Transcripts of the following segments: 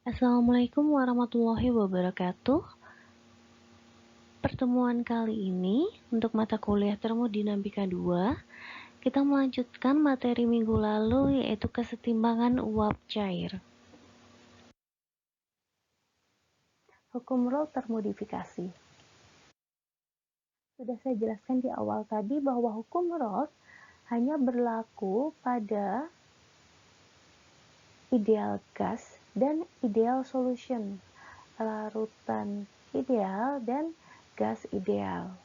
Assalamualaikum warahmatullahi wabarakatuh. Pertemuan kali ini untuk mata kuliah termodinamika 2, kita melanjutkan materi minggu lalu yaitu kesetimbangan uap cair. Hukum Raoult termodifikasi. Sudah saya jelaskan di awal tadi bahwa hukum Raoult hanya berlaku pada ideal gas dan ideal solution, larutan ideal dan gas ideal.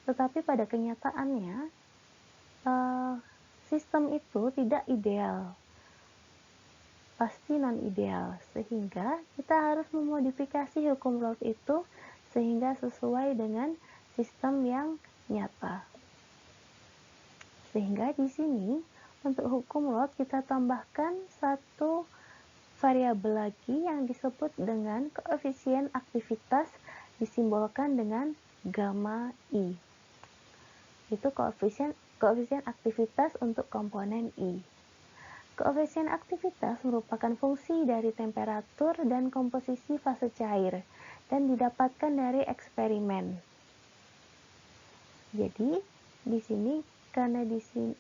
Tetapi pada kenyataannya sistem itu tidak ideal, pasti non-ideal, sehingga kita harus memodifikasi hukum Raoult itu sehingga sesuai dengan sistem yang nyata. Sehingga di sini untuk hukum Raoult kita tambahkan satu variabel lagi yang disebut dengan koefisien aktivitas, disimbolkan dengan gamma I. Itu koefisien aktivitas untuk komponen I. Koefisien aktivitas merupakan fungsi dari temperatur dan komposisi fase cair dan didapatkan dari eksperimen. Jadi di sini karena di sini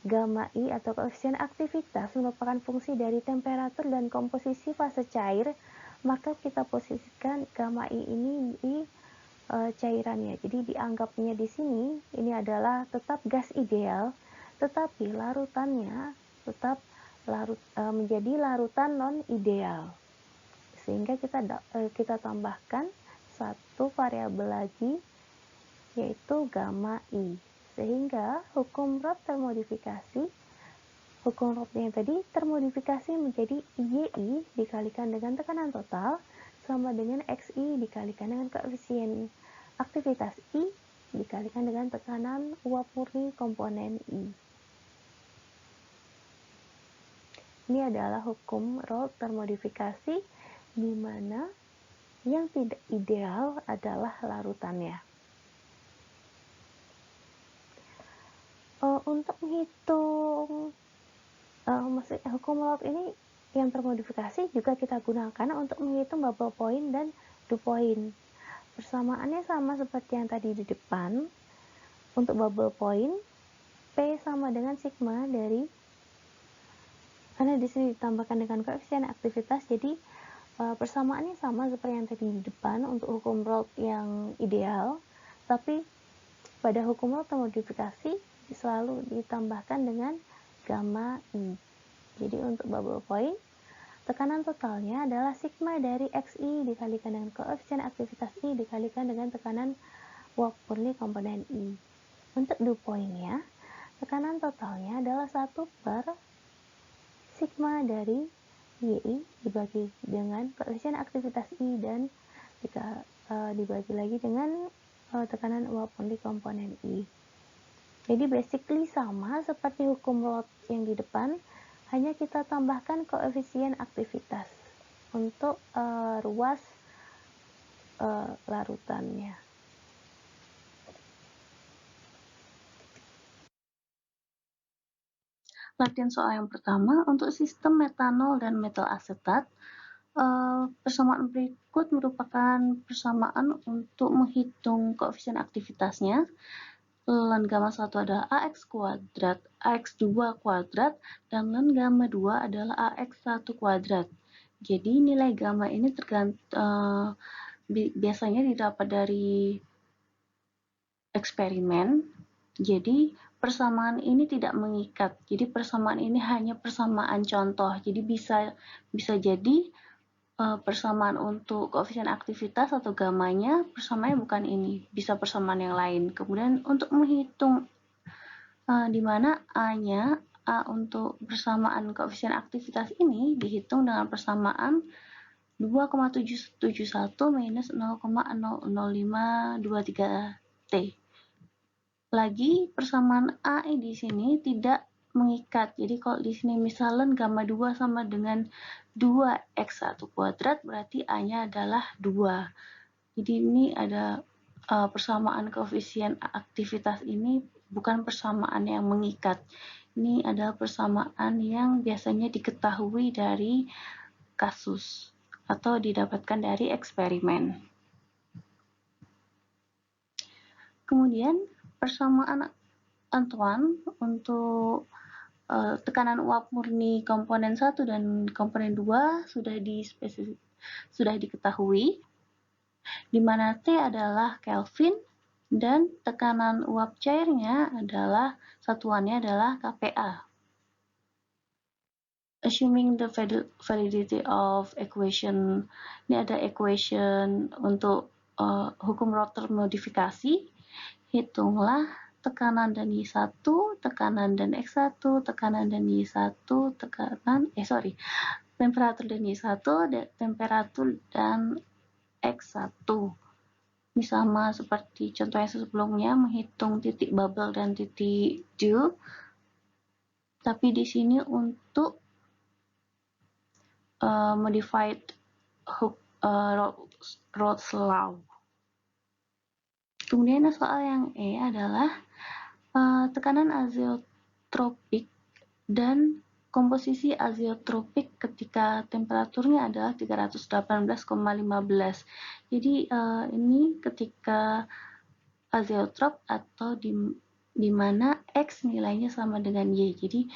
gamma I atau koefisien aktivitas merupakan fungsi dari temperatur dan komposisi fase cair, maka kita posisikan gamma I ini di cairannya. Jadi dianggapnya di sini ini adalah tetap gas ideal, tetapi larutannya tetap menjadi larutan non ideal. Sehingga kita tambahkan satu variabel lagi yaitu gamma I. Sehingga hukum Raoult termodifikasi, hukum Raoult yang tadi termodifikasi menjadi YI dikalikan dengan tekanan total sama dengan XI dikalikan dengan koefisien aktivitas I dikalikan dengan tekanan uap murni komponen I. Ini adalah hukum Raoult termodifikasi di mana yang tidak ideal adalah larutannya. Untuk menghitung hukum Raoult ini yang termodifikasi juga kita gunakan untuk menghitung bubble point dan dew point. Persamaannya sama seperti yang tadi di depan. Untuk bubble point, P sama dengan sigma dari, karena di sini ditambahkan dengan koefisien aktivitas, jadi persamaannya sama seperti yang tadi di depan untuk hukum Raoult yang ideal, tapi pada hukum Raoult termodifikasi selalu ditambahkan dengan gamma I. Jadi untuk bubble point, tekanan totalnya adalah sigma dari XI dikalikan dengan koefisien aktivitas I dikalikan dengan tekanan uap murni komponen I. Untuk dew point-nya, tekanan totalnya adalah 1 per sigma dari YI dibagi dengan koefisien aktivitas I dan dibagi lagi dengan tekanan uap murni komponen I. Jadi basically sama seperti hukum Raoult yang di depan, hanya kita tambahkan koefisien aktivitas untuk ruas larutannya. Latihan soal yang pertama, untuk sistem metanol dan metal asetat, persamaan berikut merupakan persamaan untuk menghitung koefisien aktivitasnya. Ln gamma 1 adalah AX kuadrat, AX 2 kuadrat, dan ln gamma 2 adalah AX 1 kuadrat. Jadi nilai gamma ini biasanya didapat dari eksperimen. Jadi persamaan ini tidak mengikat. Jadi persamaan ini hanya persamaan contoh. Jadi bisa jadi persamaan untuk koefisien aktivitas atau gammanya persamaannya bukan ini, bisa persamaan yang lain. Kemudian untuk menghitung di mana A-nya, A untuk persamaan koefisien aktivitas ini dihitung dengan persamaan 2,771 minus 0,00523T. Lagi persamaan A di sini tidak mengikat. Jadi kalau di sini misalnya gamma 2 sama dengan 2x1 kuadrat, berarti A-nya adalah 2. Jadi ini ada persamaan koefisien aktivitas ini bukan persamaan yang mengikat. Ini adalah persamaan yang biasanya diketahui dari kasus. atau didapatkan dari eksperimen. Kemudian persamaan Antoine untuk tekanan uap murni komponen 1 dan komponen 2 sudah diketahui, di mana T adalah Kelvin dan tekanan uap cairnya adalah satuannya adalah kPa. Assuming the validity of equation, ini ada equation untuk hukum rotor modifikasi. Hitunglah tekanan dan Y1, tekanan dan X1, tekanan dan Y1, temperatur dan Y1, temperatur dan X1. Ini sama seperti contoh yang sebelumnya, menghitung titik bubble dan titik dew. Tapi di sini untuk modified Rolle's law. Kemudian soal yang E adalah tekanan azeotropik dan komposisi azeotropik ketika temperaturnya adalah 318,15. Jadi ini ketika azeotrop atau di mana X nilainya sama dengan Y. Jadi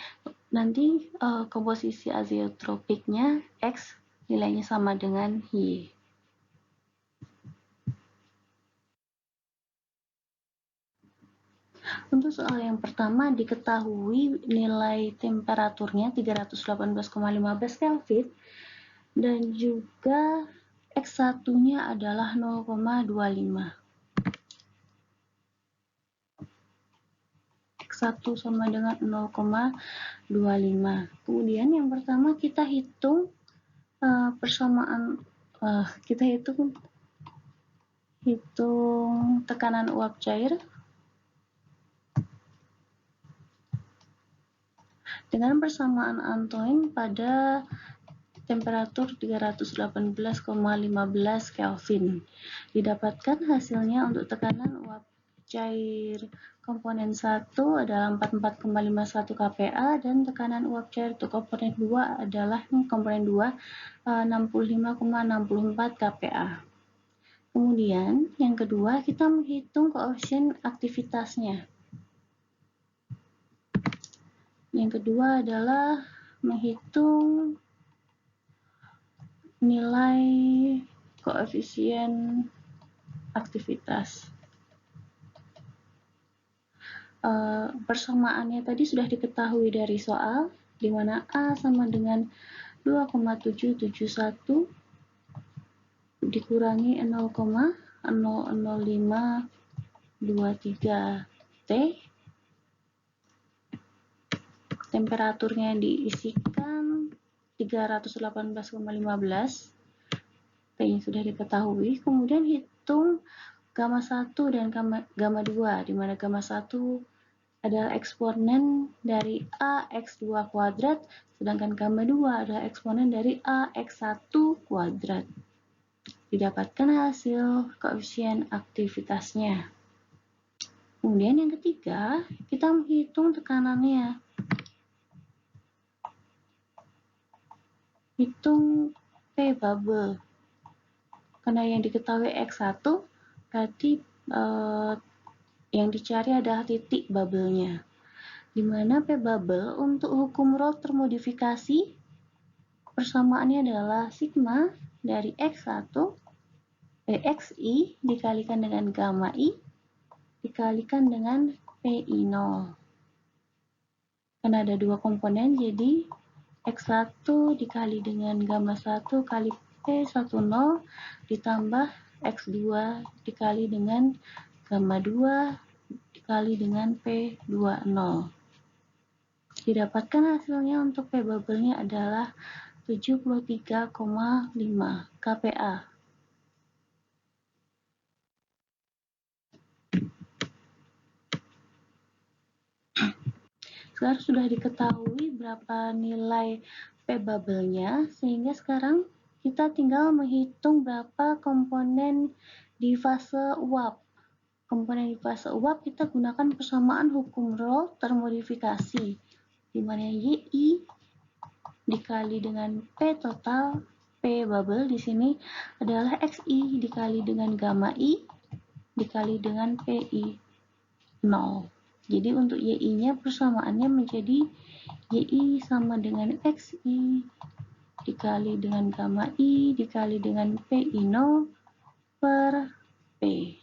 nanti komposisi azeotropiknya X nilainya sama dengan Y. Untuk soal yang pertama, diketahui nilai temperaturnya 318,15 Kelvin dan juga X1-nya adalah 0,25. X1 sama dengan 0,25. Kemudian yang pertama kita hitung hitung tekanan uap cair dengan persamaan Antoine pada temperatur 318,15 Kelvin. Didapatkan hasilnya untuk tekanan uap cair komponen 1 adalah 44,51 kPa dan tekanan uap cair untuk komponen 2 adalah komponen 2 65,64 kPa. Kemudian yang kedua kita menghitung koefisien aktivitasnya. Yang kedua adalah menghitung nilai koefisien aktivitas. Persamaannya tadi sudah diketahui dari soal, di mana A sama dengan 2,771 dikurangi 0,00523 T. Temperaturnya diisikan 318,15. T-nya sudah diketahui. Kemudian hitung gamma 1 dan gamma 2, di mana gamma 1 adalah eksponen dari AX2 kuadrat, sedangkan gamma 2 adalah eksponen dari AX1 kuadrat. Didapatkan hasil koefisien aktivitasnya. Kemudian yang ketiga, kita menghitung tekanannya. Hitung P bubble. Karena yang diketahui X1, berarti yang dicari adalah titik bubble-nya. Di mana P bubble untuk hukum Rolle termodifikasi persamaannya adalah sigma dari Xi dikalikan dengan gamma I dikalikan dengan PI0. Karena ada dua komponen, jadi X1 dikali dengan gamma 1 kali P10 ditambah X2 dikali dengan gamma 2 dikali dengan P20. Didapatkan hasilnya untuk P bubble-nya adalah 73,5 kPa. Sekarang sudah diketahui berapa nilai P bubble-nya, sehingga sekarang kita tinggal menghitung berapa komponen di fase uap. Komponen di fase uap kita gunakan persamaan hukum Rolle termodifikasi, di mana YI dikali dengan P total P bubble di sini adalah XI dikali dengan gamma I dikali dengan PI 0. Jadi untuk YI-nya persamaannya menjadi YI sama dengan XI dikali dengan gamma I dikali dengan PI 0 per P.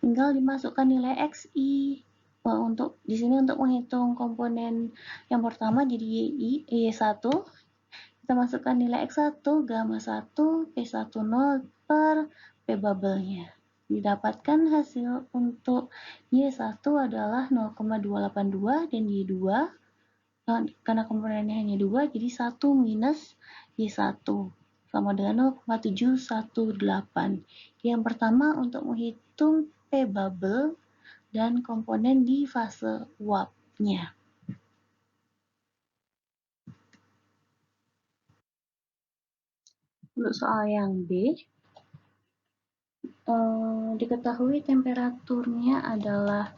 Tinggal dimasukkan nilai XI. Untuk di sini untuk menghitung komponen yang pertama jadi Y1, kita masukkan nilai X1 gamma 1 P10 per P bubble-nya. Didapatkan hasil untuk Y1 adalah 0,282 dan Y2 karena komponennya hanya 2 jadi 1 minus Y1 sama dengan 0,718. Yang pertama untuk menghitung P bubble dan komponen di fase uapnya. Untuk soal yang B, diketahui temperaturnya adalah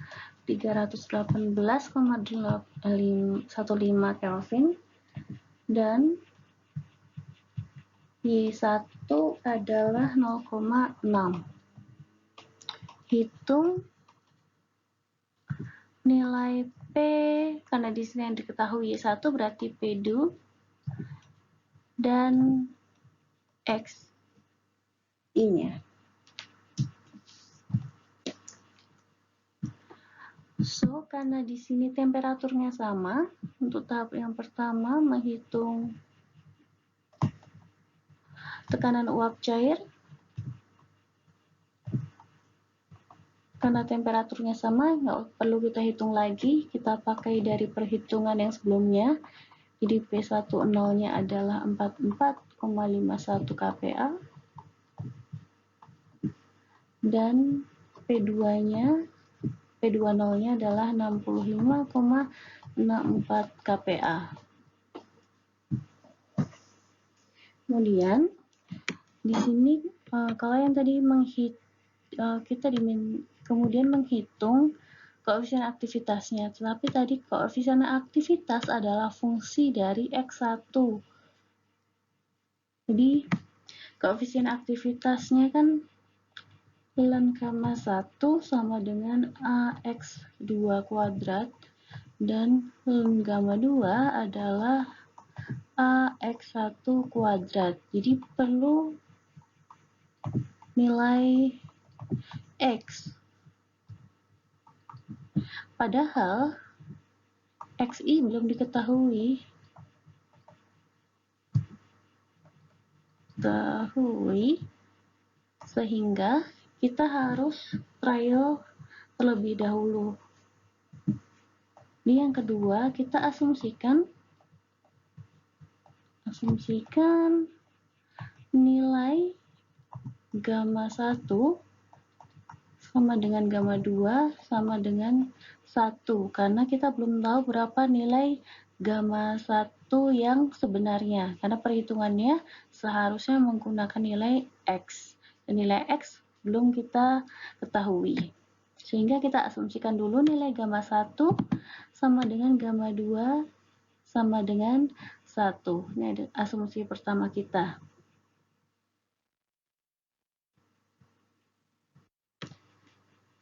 318,15 Kelvin dan Y1 adalah 0,6. Hitung nilai P, karena di sini yang diketahui Y1 berarti P2 dan XI-nya. So, karena di sini temperaturnya sama, untuk tahap yang pertama menghitung tekanan uap cair. Karena temperaturnya sama, nggak perlu kita hitung lagi, kita pakai dari perhitungan yang sebelumnya. Jadi P10-nya adalah 44,51 kPa dan P20-nya adalah 65,64 kPa. Kemudian di sini kalau yang tadi kemudian menghitung koefisien aktivitasnya, tetapi tadi koefisien aktivitas adalah fungsi dari X1. Jadi koefisien aktivitasnya kan ln gamma 1 sama dengan AX2 kuadrat dan ln gamma 2 adalah AX1 kuadrat. Jadi perlu nilai X. Padahal XI belum diketahui. Sehingga kita harus trial terlebih dahulu. Di yang kedua, kita asumsikan nilai gamma 1 sama dengan gamma 2 sama dengan 1 karena kita belum tahu berapa nilai gamma 1 yang sebenarnya karena perhitungannya seharusnya menggunakan nilai X dan nilai X belum kita ketahui sehingga kita asumsikan dulu nilai gamma 1 sama dengan gamma 2 sama dengan 1. Ini ada asumsi pertama kita.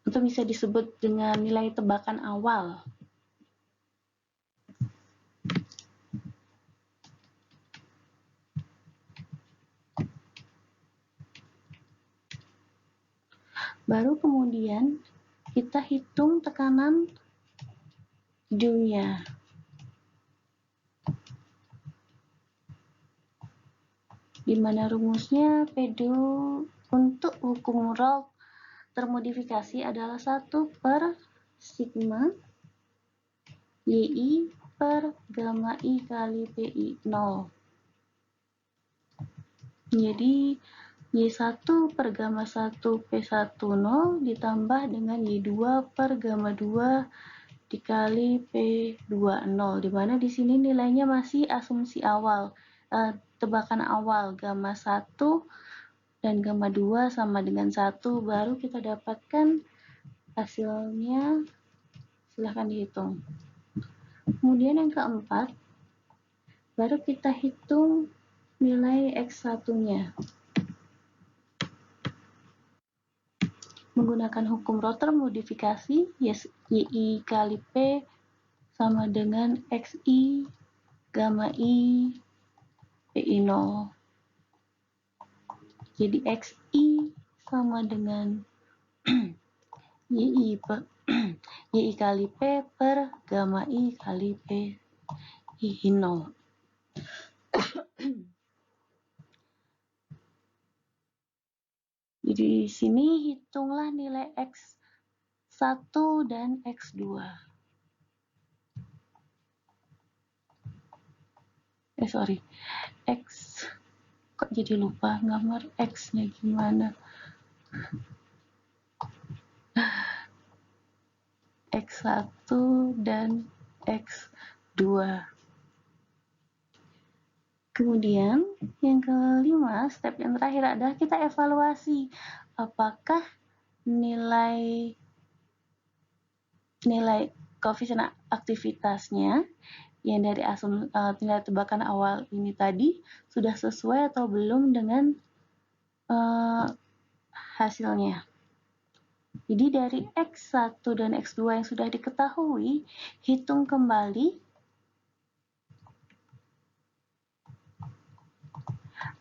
Itu bisa disebut dengan nilai tebakan awal. Baru kemudian kita hitung tekanan P2-nya. Di mana rumusnya P2 untuk hukum Raoult termodifikasi adalah 1 per sigma YI per gamma I kali PI 0. Jadi Y1 per gamma 1 P10 ditambah dengan Y2 per gamma 2 dikali P20, di mana di sini nilainya masih asumsi awal, tebakan awal gamma 1 dan gamma 2 sama dengan 1, baru kita dapatkan hasilnya. Silahkan dihitung. Kemudian yang keempat, baru kita hitung nilai X1-nya. Menggunakan hukum Rotor modifikasi, YI kali P sama dengan XI gamma I PI0. Jadi XI sama dengan YI kali P per gamma I kali P I0. Jadi di sini hitunglah nilai X1 dan X2. X, kok jadi lupa gambar X-nya gimana? X1 dan X2. Kemudian yang kelima, step yang terakhir adalah kita evaluasi apakah nilai koefisien aktivitasnya yang dari nilai tebakan awal ini tadi sudah sesuai atau belum dengan hasilnya. Jadi dari X1 dan X2 yang sudah diketahui, hitung kembali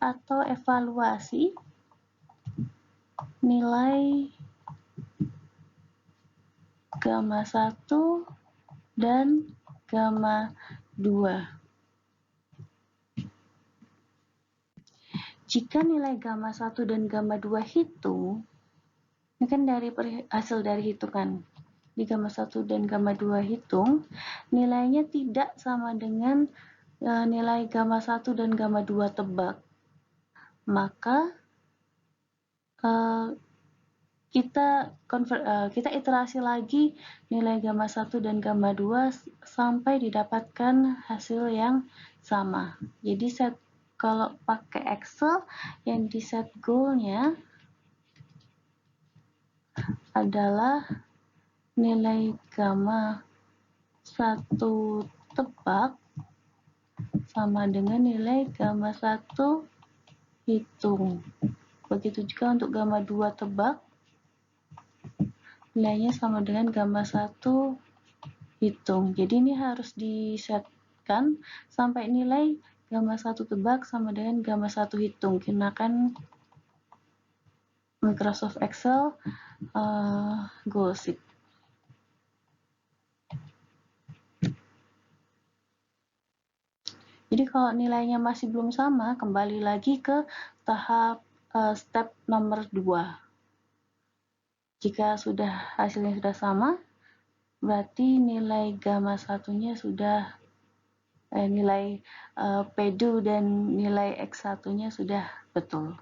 atau evaluasi nilai gamma 1 dan gamma 2. Jika nilai gamma 1 dan gamma 2 hitung, ini kan dari hasil dari hitungan. Di gamma 1 dan gamma 2 hitung, nilainya tidak sama dengan nilai gamma 1 dan gamma 2 tebak. Maka kita iterasi lagi nilai gamma 1 dan gamma 2 sampai didapatkan hasil yang sama. Jadi kalau pakai Excel yang di set goal-nya adalah nilai gamma 1 tebak sama dengan nilai gamma 1 hitung. Begitu juga untuk gamma 2 tebak, nilainya sama dengan gamma 1 hitung. Jadi ini harus disetkan sampai nilai gamma 1 tebak sama dengan gamma 1 hitung. Gunakan Microsoft Excel Goal Sheet. Jadi kalau nilainya masih belum sama, kembali lagi ke tahap step nomor 2. Jika hasilnya sudah sama, berarti nilai gamma 1-nya sudah nilai P2 dan nilai X1-nya sudah betul.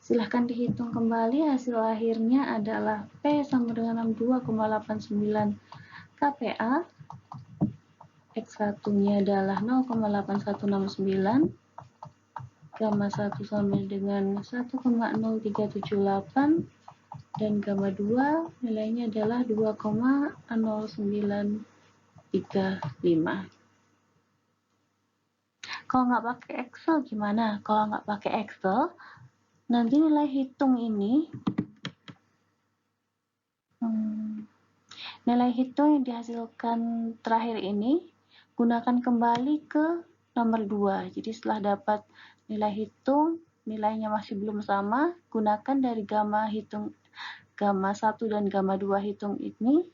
Silahkan dihitung kembali, hasil akhirnya adalah P sama dengan 62,89 kPa, X1-nya adalah 0,8169, gamma 1 sama dengan 1,0378, dan gamma 2 nilainya adalah 2,0935. Kalau nggak pakai Excel gimana? Kalau nggak pakai Excel, nanti nilai hitung ini, nilai hitung yang dihasilkan terakhir ini, gunakan kembali ke nomor 2. Jadi setelah dapat nilai hitung, nilainya masih belum sama, gunakan dari gamma 1 dan gamma 2 hitung ini,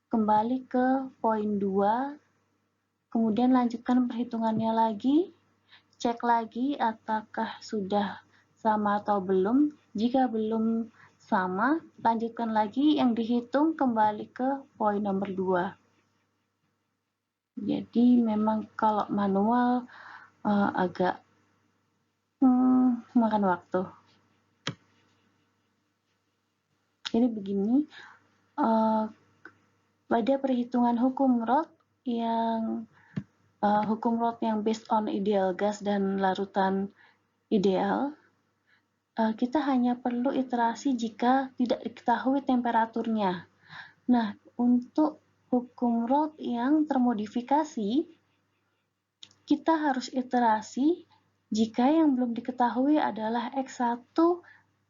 kembali ke poin 2, kemudian lanjutkan perhitungannya lagi, cek lagi apakah sudah sama atau belum. Jika belum sama, lanjutkan lagi yang dihitung kembali ke poin nomor 2. Jadi memang kalau manual agak makan waktu. Jadi begini, pada perhitungan hukum Roth yang based on ideal gas dan larutan ideal, kita hanya perlu iterasi jika tidak diketahui temperaturnya. Nah, untuk hukum Raoult yang termodifikasi, kita harus iterasi jika yang belum diketahui adalah X1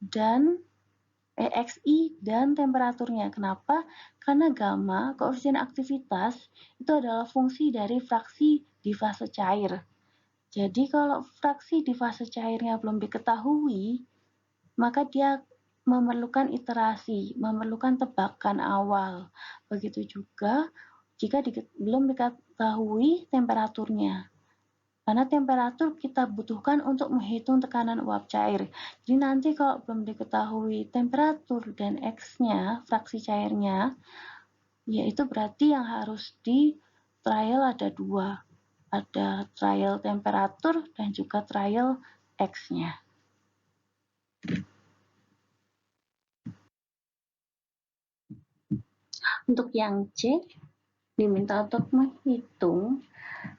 dan Xi dan temperaturnya. Kenapa? Karena gamma, koefisien aktivitas, itu adalah fungsi dari fraksi di fase cair. Jadi kalau fraksi di fase cairnya belum diketahui, maka dia memerlukan iterasi, memerlukan tebakan awal. Begitu juga jika belum diketahui temperaturnya. Karena temperatur kita butuhkan untuk menghitung tekanan uap cair. Jadi nanti kalau belum diketahui temperatur dan X-nya, fraksi cairnya, yaitu berarti yang harus di trial ada dua. Ada trial temperatur dan juga trial X-nya. Untuk yang C, diminta untuk menghitung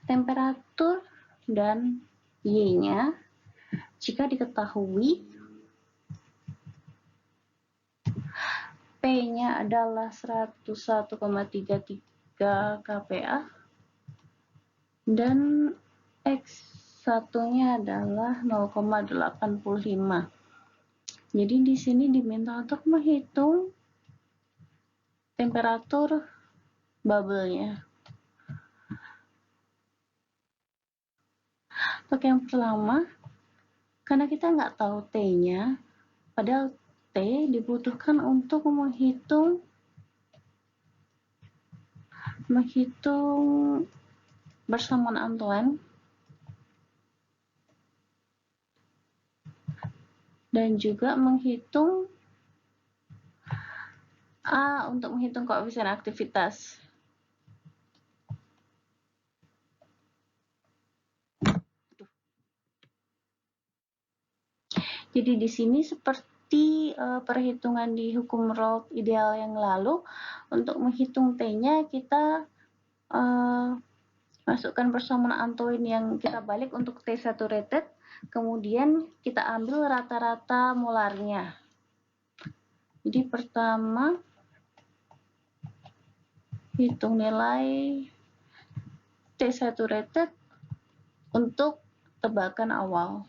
temperatur dan Y-nya. Jika diketahui P-nya adalah 101,33 kPa dan X1-nya adalah 0,85. Jadi di sini diminta untuk menghitung temperatur bubble-nya. Untuk yang pertama, karena kita nggak tahu T-nya, padahal T dibutuhkan untuk menghitung bersamaan Antoine dan juga menghitung A untuk menghitung koefisien aktivitas. Jadi di sini seperti perhitungan di hukum Raoult ideal yang lalu, untuk menghitung T-nya kita masukkan persamaan Antoine yang kita balik untuk T saturated, kemudian kita ambil rata-rata molarnya. Jadi pertama hitung nilai T saturated untuk tebakan awal.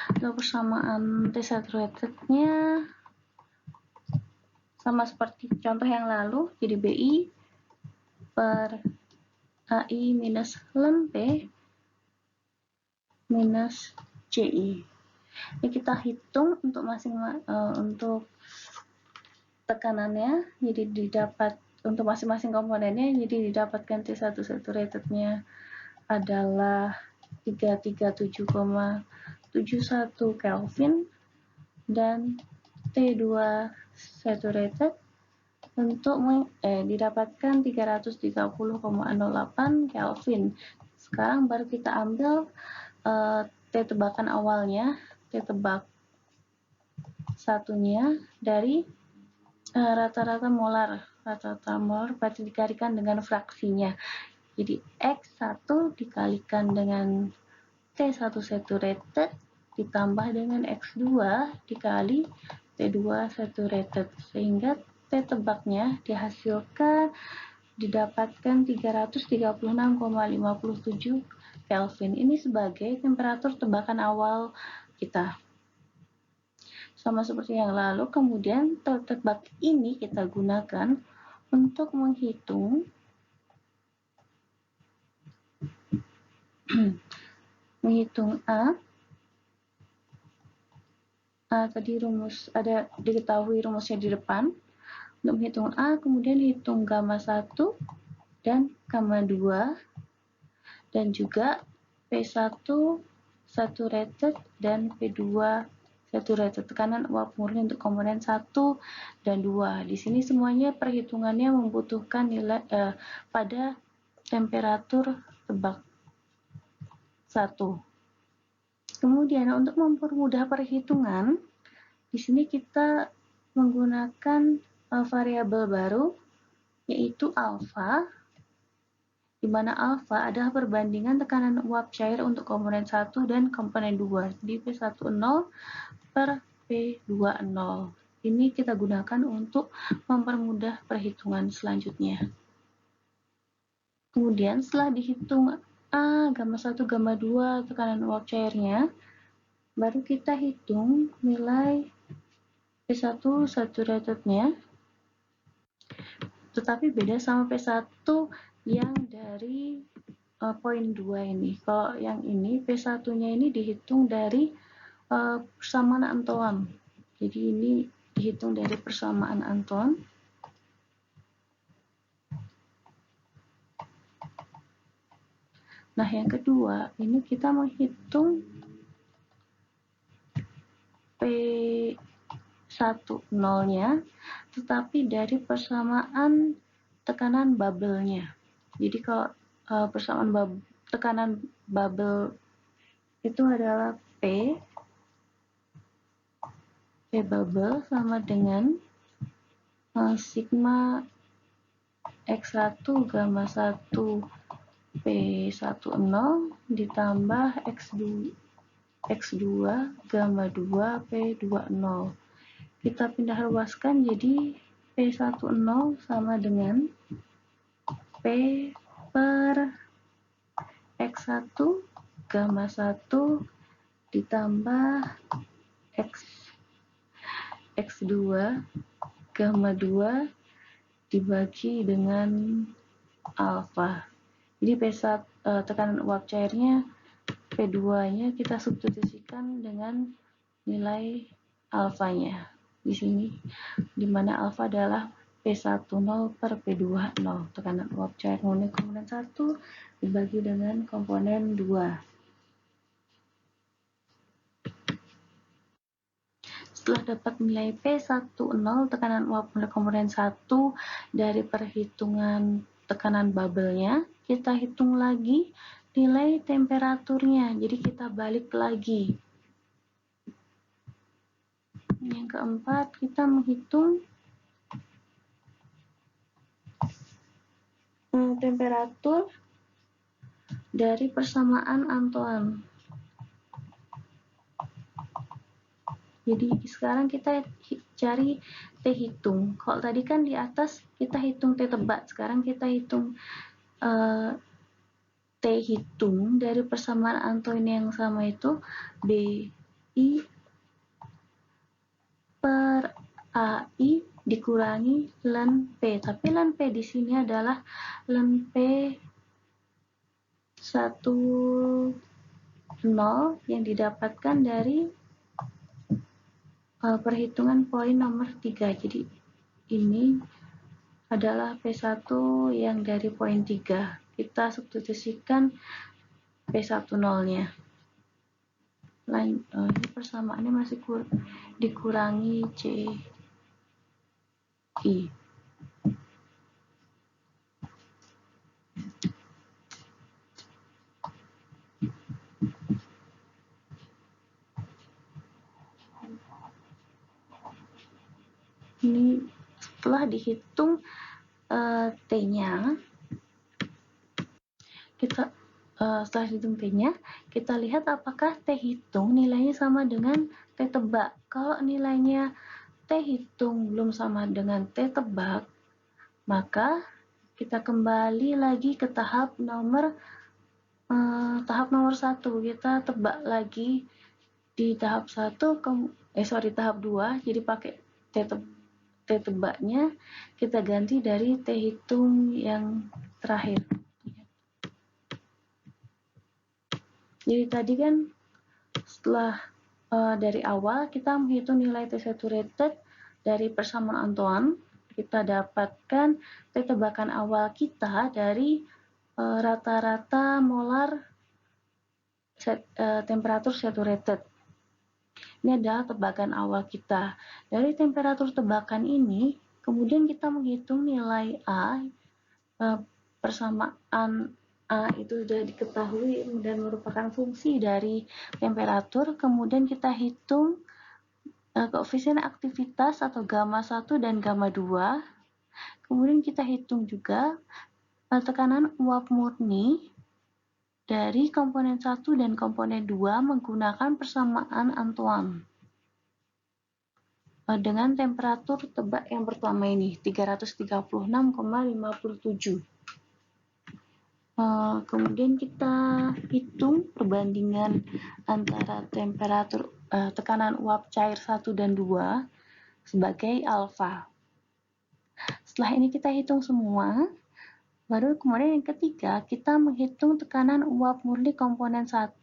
Untuk persamaan T saturated-nya sama seperti contoh yang lalu, jadi BI per AI minus ln P minus CI. Ini kita hitung untuk untuk tekanannya, jadi didapat untuk masing-masing komponennya, jadi didapatkan T1 saturated-nya adalah 337,71 Kelvin dan T2 saturated untuk didapatkan 330,08 Kelvin. Sekarang baru kita ambil T tebakan awalnya, T tebak satunya dari rata-rata molar berarti dikalikan dengan fraksinya. Jadi X1 dikalikan dengan T1 saturated ditambah dengan X2 dikali T2 saturated, sehingga T tebaknya dihasilkan didapatkan 336,57 Kelvin. Ini sebagai temperatur tebakan awal kita. Sama seperti yang lalu, kemudian tebak ini kita gunakan untuk menghitung A tadi rumus ada diketahui rumusnya di depan. Untuk menghitung A, kemudian hitung gamma 1 dan gamma 2 dan juga P1 saturated dan P2 saturated, tekanan uap murni untuk komponen 1 dan 2. Di sini semuanya perhitungannya membutuhkan nilai pada temperatur tebak 1. Kemudian untuk mempermudah perhitungan, di sini kita menggunakan variabel baru yaitu alfa, di mana alfa adalah perbandingan tekanan uap cair untuk komponen 1 dan komponen 2. Jadi P10 per per P20. Ini kita gunakan untuk mempermudah perhitungan selanjutnya. Kemudian setelah dihitung A, gamma 1, gamma 2 tekanan uap cairnya, baru kita hitung nilai P1 saturated-nya, tetapi beda sama P1 yang dari poin 2 ini. Kalau yang ini P1-nya ini dihitung dari persamaan Antoine. Jadi ini dihitung dari persamaan Antoine. Nah, yang kedua, ini kita menghitung P10-nya, tetapi dari persamaan tekanan bubble-nya. Jadi kalau persamaan tekanan bubble itu adalah P bubble sama dengan sigma X1 gamma 1 P10 ditambah X2 gamma 2 P20. Kita pindah ruaskan jadi P10 sama dengan P per X1 gamma 1 ditambah X2 gamma 2 dibagi dengan alfa. Jadi tekanan uap cairnya P2-nya kita substitusikan dengan nilai alfanya di sini, di mana alfa adalah P10 per P20, tekanan uap cair murni komponen 1 dibagi dengan komponen 2. Setelah dapat nilai P10 tekanan uap murni komponen 1 dari perhitungan tekanan bubble-nya, kita hitung lagi nilai temperaturnya. Jadi kita balik lagi. Yang keempat, kita menghitung temperatur dari persamaan Antoine. Jadi sekarang kita cari T hitung. Kalau tadi kan di atas kita hitung T tebak, sekarang kita hitung T hitung dari persamaan Antoine yang sama itu BI per AI dikurangi ln P. Tapi ln P di sini adalah ln P 10 yang didapatkan dari perhitungan poin nomor 3. Jadi ini adalah P1 yang dari poin 3. Kita substitusikan P10-nya. Ini persamaannya masih dikurangi CI. Ini setelah dihitung T-nya, setelah dihitung T-nya, kita lihat apakah T hitung nilainya sama dengan T tebak. Kalau nilainya T hitung belum sama dengan T tebak, maka kita kembali lagi ke tahap nomor 1. Kita tebak lagi di tahap 1, tahap 2, jadi pakai T tebaknya kita ganti dari T hitung yang terakhir. Jadi tadi kan setelah dari awal kita menghitung nilai T saturated dari persamaan Antoine, kita dapatkan T tebakan awal kita dari rata-rata molar temperatur saturated. Ini adalah tebakan awal kita. Dari temperatur tebakan ini, kemudian kita menghitung nilai A, persamaan A itu sudah diketahui dan merupakan fungsi dari temperatur. Kemudian kita hitung koefisien aktivitas atau gamma 1 dan gamma 2. Kemudian kita hitung juga tekanan uap murni dari komponen 1 dan komponen 2 menggunakan persamaan Antoine. dengan temperatur tebak yang pertama ini 336,57. Kemudian kita hitung perbandingan antara temperatur tekanan uap cair 1 dan 2 sebagai alfa. Setelah ini kita hitung semua, baru kemudian yang ketiga kita menghitung tekanan uap murni komponen 1,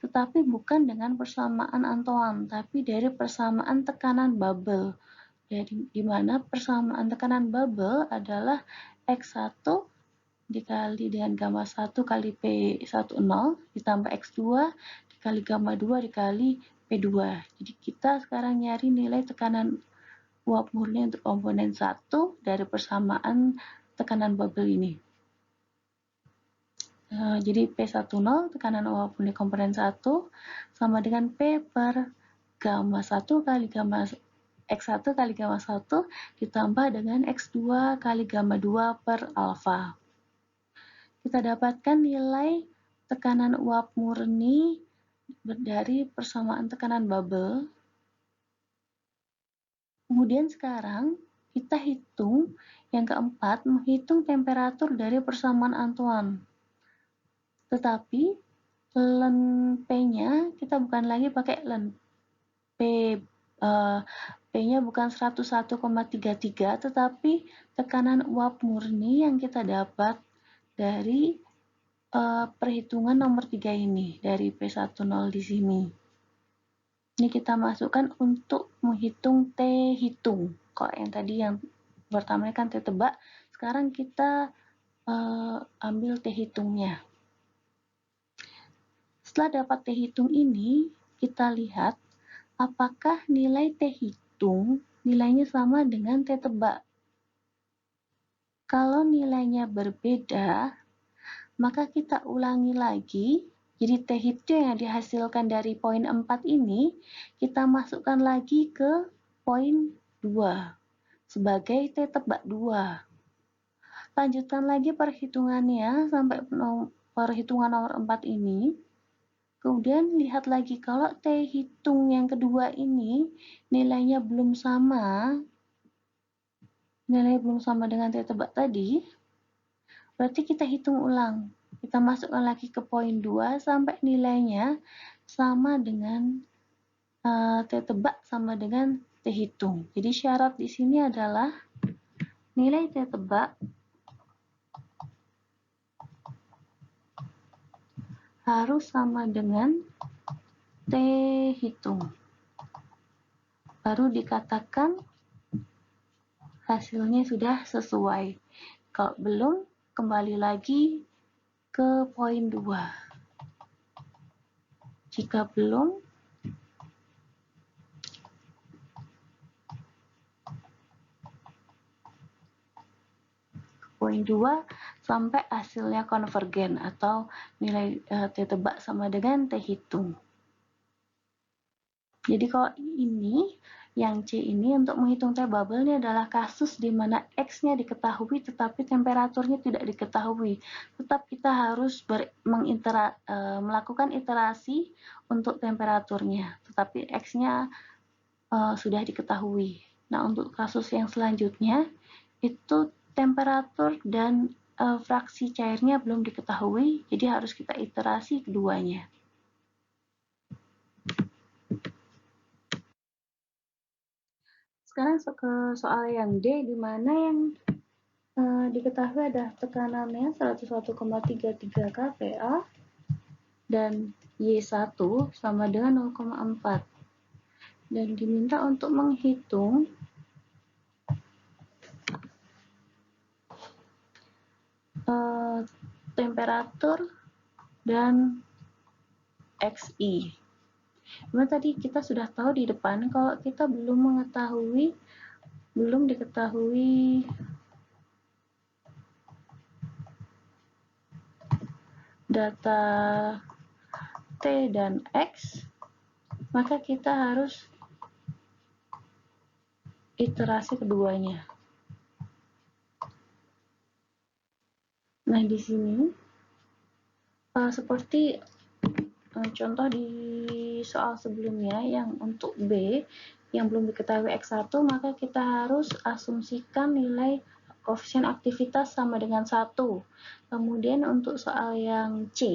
tetapi bukan dengan persamaan Antoine, tapi dari persamaan tekanan bubble. Jadi di mana persamaan tekanan bubble adalah X1 dikali dengan gamma 1 kali P10 ditambah X2 dikali gamma 2 dikali P2. Jadi kita sekarang nyari nilai tekanan uap murni untuk komponen 1 dari persamaan tekanan bubble ini. Jadi P10 tekanan uap murni komponen 1 sama dengan P per gamma 1 kali gamma X1 kali gamma 1 ditambah dengan X2 kali gamma 2 per alfa. Kita dapatkan nilai tekanan uap murni dari persamaan tekanan bubble. Kemudian sekarang kita hitung yang keempat, menghitung temperatur dari persamaan Antoine. Tetapi ln P-nya kita bukan lagi pakai ln P-nya bukan 101,33, tetapi tekanan uap murni yang kita dapat dari perhitungan nomor 3 ini, dari P10 di sini. Ini kita masukkan untuk menghitung T hitung. Kok yang tadi yang pertama kan T tebak, sekarang kita ambil T hitungnya. Setelah dapat T hitung ini, kita lihat apakah nilai T hitung nilainya sama dengan T tebak. Kalau nilainya berbeda, maka kita ulangi lagi. Jadi T hitung yang dihasilkan dari poin 4 ini, kita masukkan lagi ke poin 2 sebagai T tebak 2. Lanjutkan lagi perhitungannya sampai perhitungan nomor 4 ini. Kemudian lihat lagi kalau T hitung yang kedua ini nilainya belum sama, dengan T tebak tadi, berarti kita hitung ulang. Kita masukkan lagi ke poin 2 sampai nilainya sama dengan T tebak sama dengan T hitung. Jadi syarat di sini adalah nilai T tebak harus sama dengan T hitung. Baru dikatakan hasilnya sudah sesuai. Kalau belum, kembali lagi ke poin 2. Jika belum, poin 2 sampai hasilnya konvergen atau nilai T tebak sama dengan T hitung. Jadi kalau ini, yang C ini untuk menghitung T bubble ini adalah kasus di mana X-nya diketahui tetapi temperaturnya tidak diketahui. Tetap kita harus melakukan iterasi untuk temperaturnya, tetapi X-nya sudah diketahui. Nah, untuk kasus yang selanjutnya, itu temperatur dan fraksi cairnya belum diketahui, jadi harus kita iterasi keduanya. Sekarang ke soal yang D, di mana yang diketahui ada tekanannya 101,33 kPa dan Y1 sama dengan 0,4. Dan diminta untuk menghitung temperatur dan XI. Cuma tadi kita sudah tahu di depan kalau kita belum diketahui data T dan X, maka kita harus iterasi keduanya. Nah, di sini seperti contoh di soal sebelumnya yang untuk B, yang belum diketahui X1, maka kita harus asumsikan nilai koefisien aktivitas sama dengan 1. Kemudian untuk soal yang C,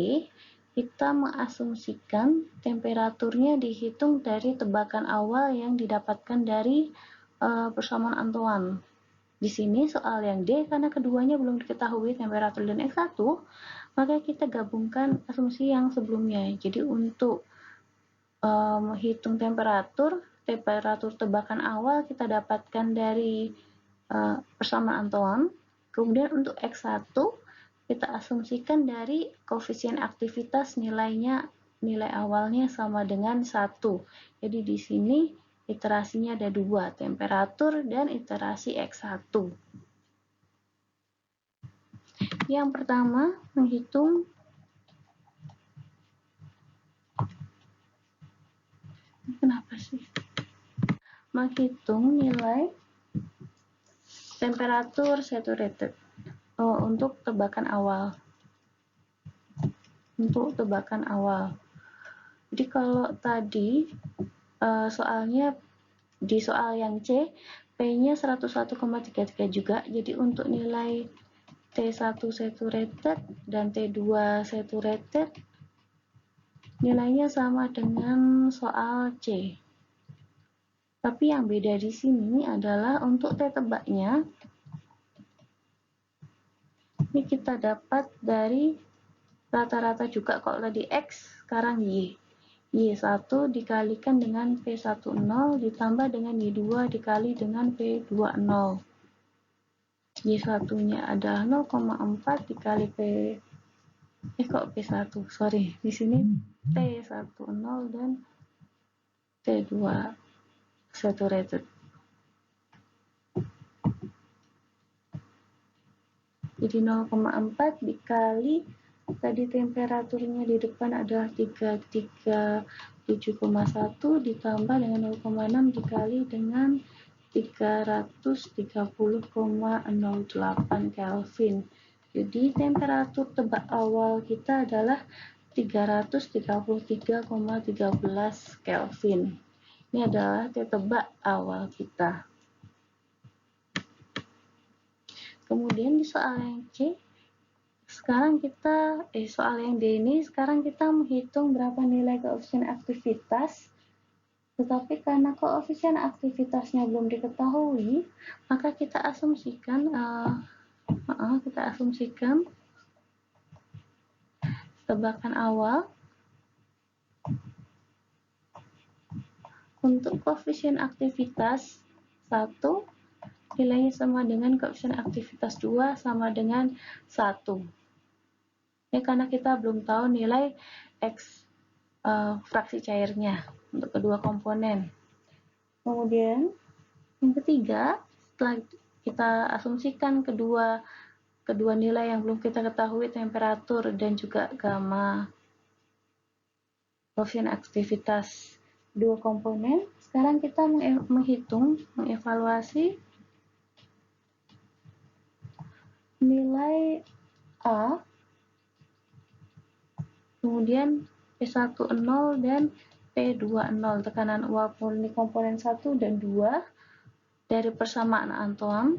kita mengasumsikan temperaturnya dihitung dari tebakan awal yang didapatkan dari persamaan Antoine. Di sini soal yang D, karena keduanya belum diketahui temperatur dan X1, maka kita gabungkan asumsi yang sebelumnya. Jadi untuk menghitung temperatur tebakan awal kita dapatkan dari persamaan Antoine. Kemudian untuk X1 kita asumsikan dari koefisien aktivitas nilai awalnya sama dengan 1. Jadi di sini iterasinya ada 2, temperatur dan iterasi X1. Yang pertama, menghitung nilai temperatur saturated untuk tebakan awal. Jadi kalau tadi soalnya di soal yang C, P-nya 101,33 juga. Jadi untuk nilai T1 saturated dan T2 saturated nilainya sama dengan soal C. Tapi yang beda di sini adalah untuk T tebaknya, ini kita dapat dari rata-rata juga. Kalau tadi X, sekarang Y. Y1 dikalikan dengan P10 ditambah dengan Y2 dikali dengan P20. Y1-nya ada 0,4 dikali P1, sorry. Di sini T10 dan T2 saturated. Jadi 0,4 dikali tadi temperaturnya di depan adalah 337,1 ditambah dengan 0,6 dikali dengan 330,08 Kelvin. Jadi temperatur tebak awal kita adalah 333,13 Kelvin. Ini adalah tebak awal kita. Kemudian di soal yang C, sekarang kita soal yang D ini sekarang kita menghitung berapa nilai koefisien aktivitas. Tetapi karena koefisien aktivitasnya belum diketahui, maka kita asumsikan tebakan awal untuk koefisien aktivitas 1 nilainya sama dengan koefisien aktivitas 2 sama dengan 1. Ini karena kita belum tahu nilai X fraksi cairnya untuk kedua komponen. Kemudian yang ketiga, setelah kita asumsikan kedua nilai yang belum kita ketahui, temperatur dan juga gamma koefisien aktivitas dua komponen, sekarang kita mengevaluasi nilai A, kemudian P10 dan P20, tekanan uap murni komponen 1 dan 2 dari persamaan Antoine.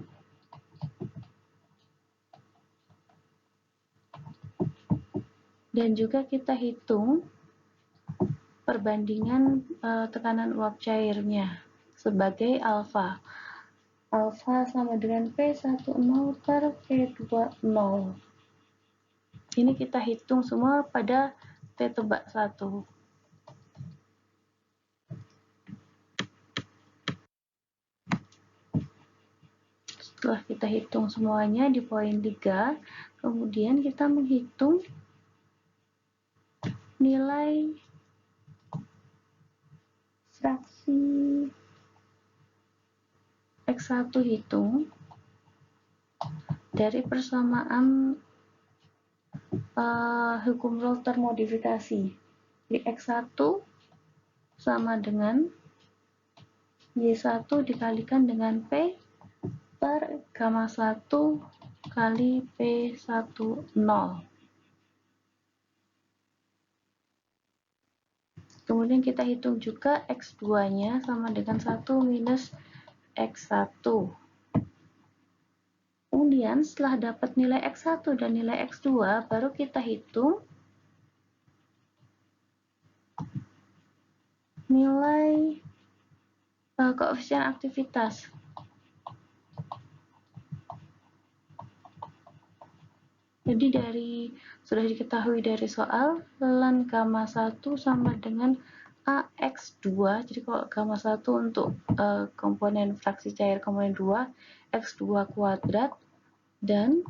Dan juga kita hitung perbandingan tekanan uap cairnya sebagai alfa. Alfa sama dengan P10 per P20. Ini kita hitung semua pada T tebak 1. Setelah kita hitung semuanya di poin 3, kemudian kita menghitung nilai fraksi X1 hitung dari persamaan hukum Rolle termodifikasi. Di X1 sama dengan Y1 dikalikan dengan P per gamma 1 kali P10. Kemudian kita hitung juga X2-nya sama dengan 1 minus X1. Kemudian setelah dapat nilai X1 dan nilai X2, baru kita hitung nilai koefisien aktivitas. Jadi sudah diketahui dari soal, ln gamma 1 sama dengan AX2. Jadi kalau gamma 1 untuk komponen fraksi cair komponen 2, X2 kuadrat, dan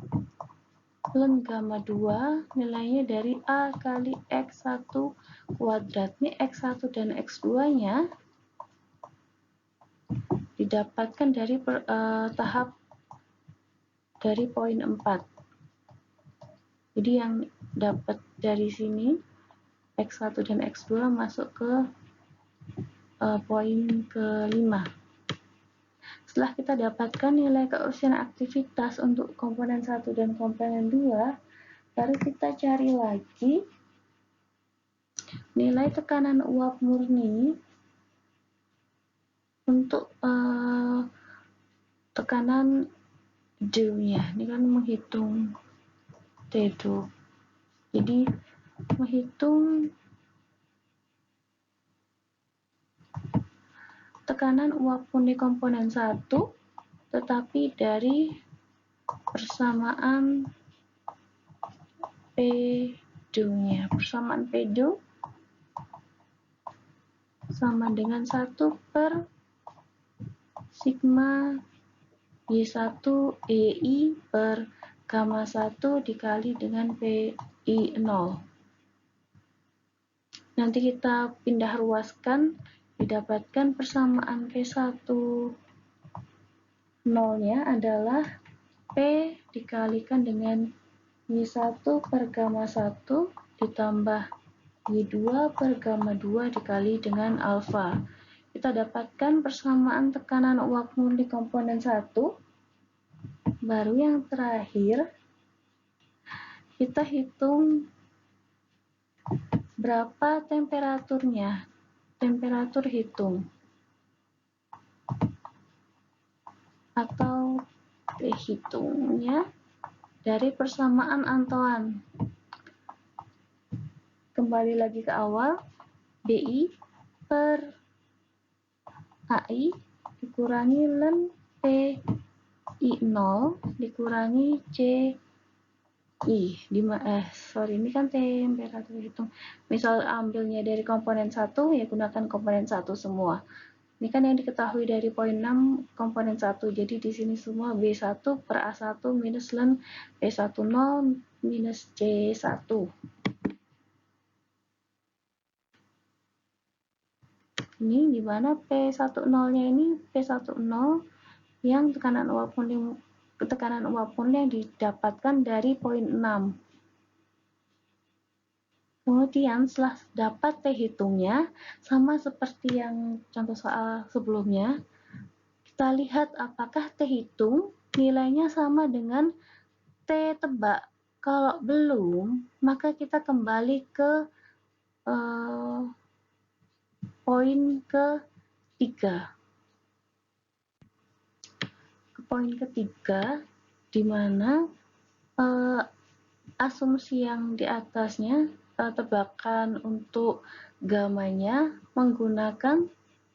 ln gamma 2 nilainya dari A kali X1 kuadrat. Ini X1 dan X2-nya didapatkan dari tahap dari poin 4. Jadi yang dapat dari sini X1 dan X2 masuk ke poin ke-5. Setelah kita dapatkan nilai koefisien aktivitas untuk komponen 1 dan komponen 2, baru kita cari lagi nilai tekanan uap murni untuk tekanan D-nya. Ini kan menghitung T2. Jadi menghitung tekanan uap murni komponen 1, tetapi dari persamaan P2-nya. Persamaan P2 sama dengan 1 per sigma Y1 EI per gamma 1 dikali dengan PI 0. Nanti kita pindah ruaskan, didapatkan persamaan P1 0-nya adalah P dikalikan dengan Y1 per gamma 1 ditambah Y2 per gamma 2 dikali dengan alfa. Kita dapatkan persamaan tekanan uap murni komponen 1. Baru yang terakhir, kita hitung berapa temperaturnya. Temperatur hitung. Atau T hitungnya dari persamaan Antoine. Kembali lagi ke awal, BI per AI dikurangi ln PI0 dikurangi CI. Ini kan temperatur hitung. Misal ambilnya dari komponen 1, ya gunakan komponen 1 semua. Ini kan yang diketahui dari poin 6 komponen 1. Jadi di sini semua B1 per A1 minus ln P10 minus C1. Ini dimana P10-nya ini P10 yang tekanan uap murni yang didapatkan dari poin 6. Kemudian setelah dapat T hitungnya, sama seperti yang contoh soal sebelumnya, kita lihat apakah T hitung nilainya sama dengan T tebak. Kalau belum, maka kita kembali ke poin ketiga. Poin ketiga, di mana asumsi yang di atasnya, tebakan untuk gamanya menggunakan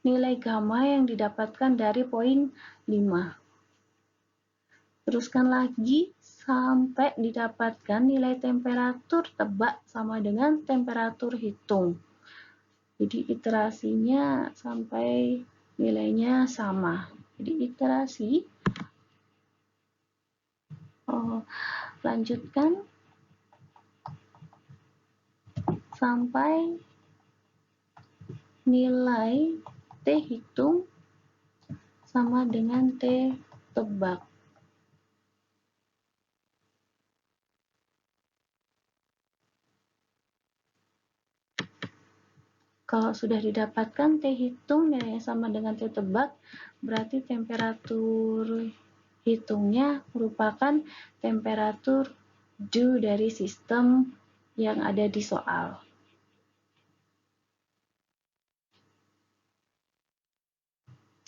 nilai gamma yang didapatkan dari poin 5. Teruskan lagi sampai didapatkan nilai temperatur tebak sama dengan temperatur hitung. Jadi iterasinya sampai nilainya sama. Jadi iterasi lanjutkan sampai nilai T hitung sama dengan T tebak. Kalau sudah didapatkan T hitung nilainya sama dengan T tebak, berarti temperatur hitungnya merupakan temperatur D dari sistem yang ada di soal.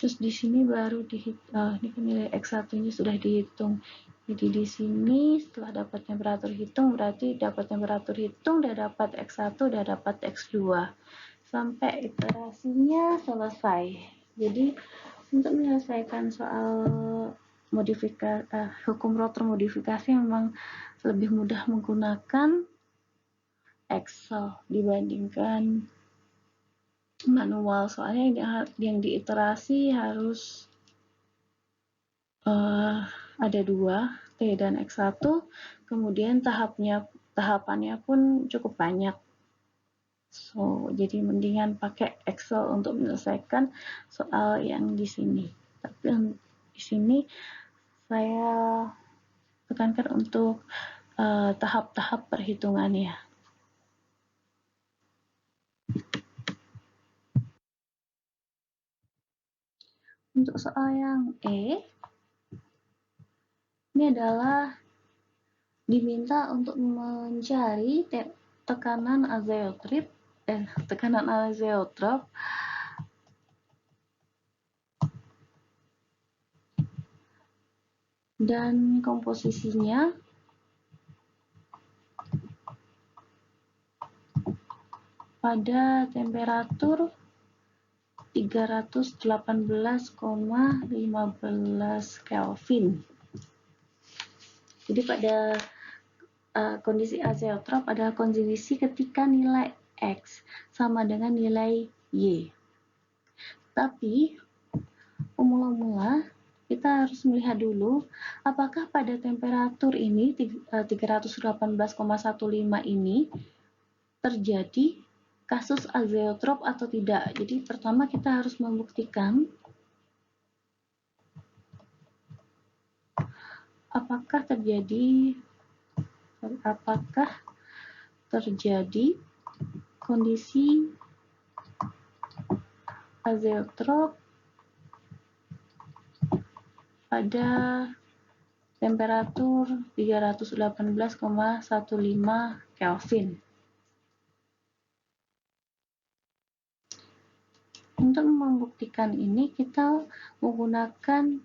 Terus di sini baru ini kan nilai X1-nya sudah dihitung. Jadi di sini setelah dapat temperatur hitung, berarti dapat temperatur hitung, udah dapat X1, udah dapat X2. Sampai iterasinya selesai. Jadi untuk menyelesaikan soal hukum rotor modifikasi memang lebih mudah menggunakan Excel dibandingkan manual, soalnya yang diiterasi harus ada 2, T dan X1, kemudian tahapannya pun cukup banyak. So, jadi mendingan pakai Excel untuk menyelesaikan soal yang di sini. Tapi di sini saya tekankan untuk tahap-tahap perhitungannya. Untuk soal yang E, ini adalah diminta untuk mencari tekanan azeotrop dan komposisinya pada temperatur 318,15 Kelvin. Jadi pada kondisi azeotrop adalah kondisi ketika nilai X sama dengan nilai Y. Tapi mula-mula kita harus melihat dulu apakah pada temperatur ini 318,15 ini terjadi kasus azeotrop atau tidak. Jadi pertama kita harus membuktikan apakah terjadi kondisi azeotrop pada temperatur 318,15 Kelvin. Untuk membuktikan ini kita menggunakan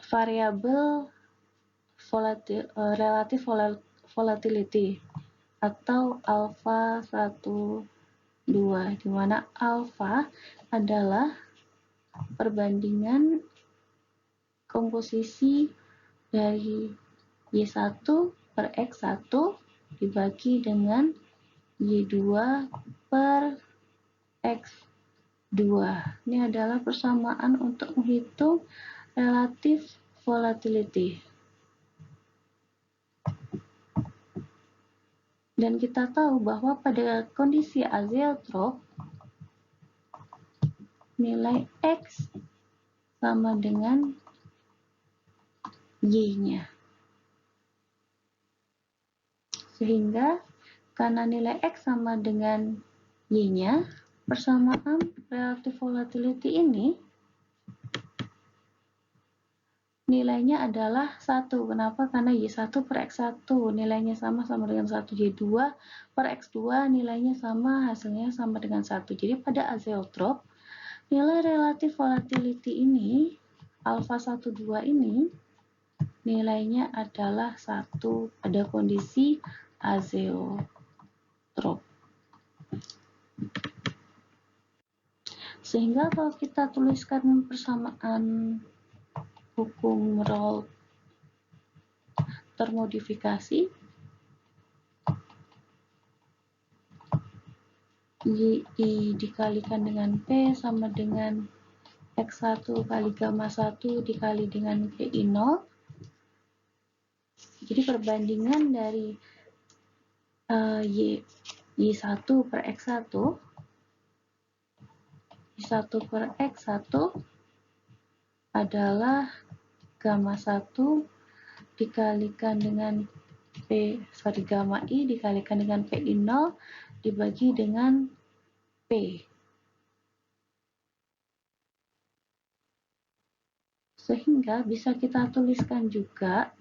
variabel relative volatility atau alpha 1, 2, di mana alpha adalah perbandingan komposisi dari Y1 per X1 dibagi dengan Y2 per X2. Ini adalah persamaan untuk menghitung relative volatility. Dan kita tahu bahwa pada kondisi azeotrop nilai X sama dengan Y-nya. Sehingga karena nilai X sama dengan Y-nya, persamaan relative volatility ini nilainya adalah 1. Kenapa? Karena Y1 per X1 nilainya sama dengan 1. Y2 per X2 nilainya sama, hasilnya sama dengan 1. Jadi pada azeotrop, nilai relative volatility ini, alpha 1, 2 ini, nilainya adalah 1 pada kondisi azeotrop. Sehingga kalau kita tuliskan persamaan hukum Raoult termodifikasi, Y dikalikan dengan P sama dengan X1 kali gamma 1 dikali dengan PI0. Jadi perbandingan dari Y1 per X1 adalah gamma 1 dikalikan dengan gamma I dikalikan dengan PI0 dibagi dengan P. Sehingga bisa kita tuliskan juga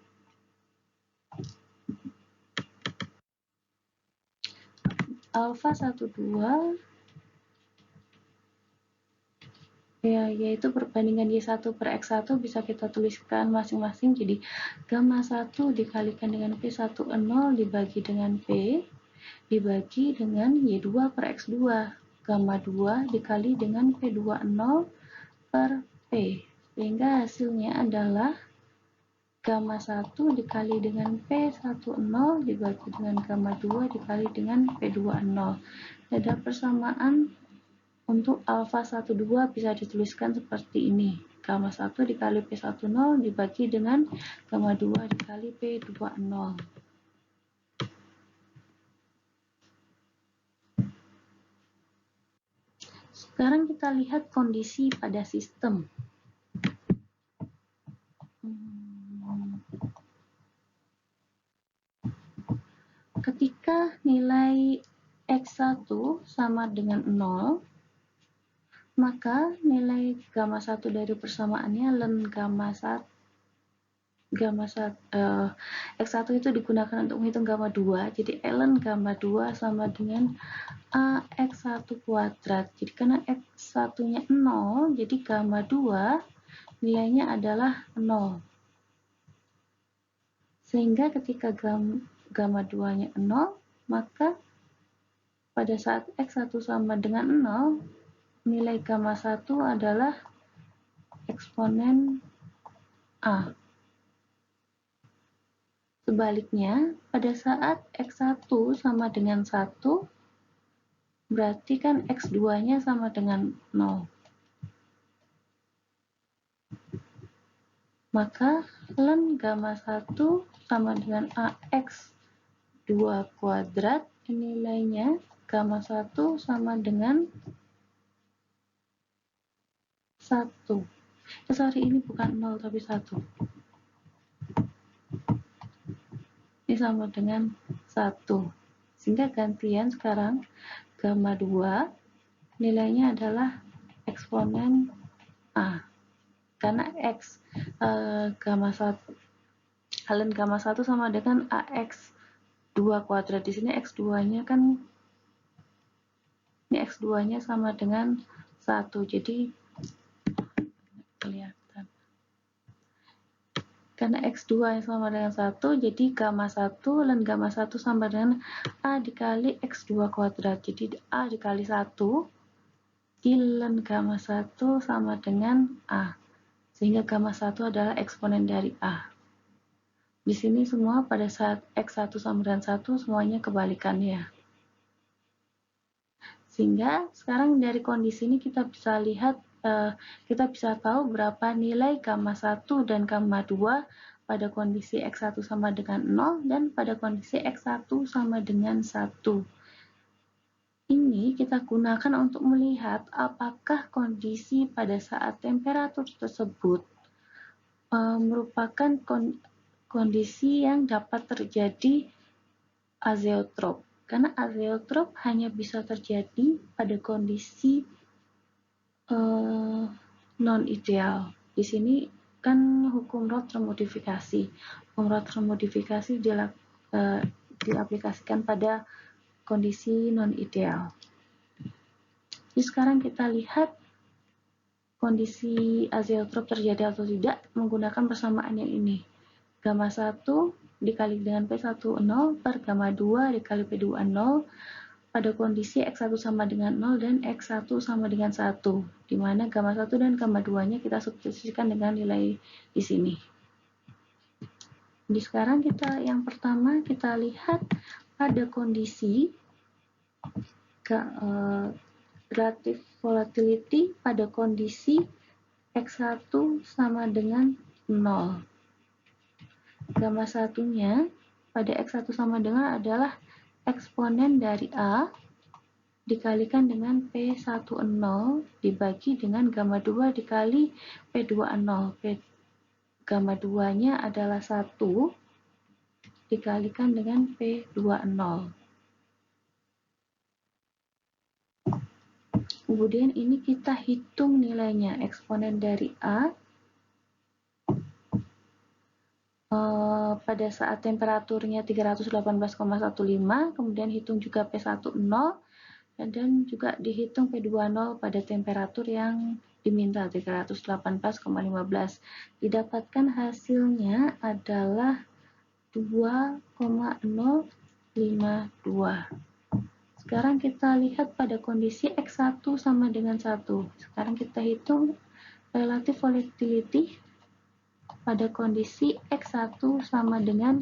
alpha 1, 2 yaitu perbandingan Y1 per X1 bisa kita tuliskan masing-masing. Jadi gamma 1 dikalikan dengan P10 dibagi dengan P dibagi dengan Y2 per X2. Gamma 2 dikali dengan P20 per P. Sehingga hasilnya adalah gamma 1 dikali dengan P10 dibagi dengan gamma 2 dikali dengan P20. Ada persamaan untuk alfa 12 bisa dituliskan seperti ini. Gamma 1 dikali P10 dibagi dengan gamma 2 dikali P20. Sekarang kita lihat kondisi pada sistem. Ketika nilai X1 sama dengan 0, maka nilai gamma 1 dari persamaannya ln X1 itu digunakan untuk menghitung gamma 2, jadi ln gamma 2 sama dengan AX1 kuadrat. Jadi karena X1-nya 0, jadi gamma 2 nilainya adalah 0. Sehingga ketika gamma 2-nya 0, maka pada saat X1 sama dengan 0, nilai gamma 1 adalah eksponen A. Sebaliknya, pada saat X1 sama dengan 1, berarti kan X2-nya sama dengan 0. Maka ln gamma 1 sama dengan AX2 kuadrat, nilainya gamma 1 sama dengan 1. Sorry, ini bukan 0 tapi 1. Ini sama dengan 1. Sehingga gantian sekarang gamma 2 nilainya adalah eksponen A. Karena gamma 1 ln gamma 1 sama dengan AX2 kuadrat. Di sini X2-nya kan ini X2-nya sama dengan 1. Jadi kelihatan. Karena X2 sama dengan 1, jadi gamma 1 ln gamma 1 sama dengan A dikali X2 kuadrat. Jadi A dikali 1 ln gamma 1 sama dengan A. Sehingga gamma 1 adalah eksponen dari A. Di sini semua pada saat X1 sama dengan 1 semuanya kebalikannya. Sehingga sekarang dari kondisi ini kita bisa lihat, kita bisa tahu berapa nilai gamma 1 dan gamma 2 pada kondisi X1 sama dengan 0 dan pada kondisi X1 sama dengan 1. Ini kita gunakan untuk melihat apakah kondisi pada saat temperatur tersebut merupakan kondisi yang dapat terjadi azeotrop. Karena azeotrop hanya bisa terjadi pada kondisi non-ideal. Di sini kan hukum Roth termodifikasi. Hukum Roth termodifikasi diaplikasikan pada kondisi non-ideal. Jadi sekarang kita lihat kondisi azeotrop terjadi atau tidak menggunakan persamaan yang ini. Gamma 1 dikali dengan P10 per gamma 2 dikali P20 pada kondisi X1 sama dengan 0 dan X1 sama dengan 1, di mana gamma 1 dan gamma 2-nya kita substitusikan dengan nilai di sini. Jadi sekarang yang pertama kita lihat pada kondisi relative volatility pada kondisi X1 sama dengan 0. Gamma 1-nya pada X1 sama dengan adalah eksponen dari A dikalikan dengan P10 dibagi dengan gamma 2 dikali P20. Gamma 2-nya adalah 1 dikalikan dengan P20. Kemudian ini kita hitung nilainya, eksponen dari A pada saat temperaturnya 318,15, kemudian hitung juga P10 dan juga dihitung P20 pada temperatur yang diminta 318,15. Didapatkan hasilnya adalah 2,052. Sekarang kita lihat pada kondisi X1 sama dengan 1. Sekarang kita hitung relative volatility pada kondisi X1 sama dengan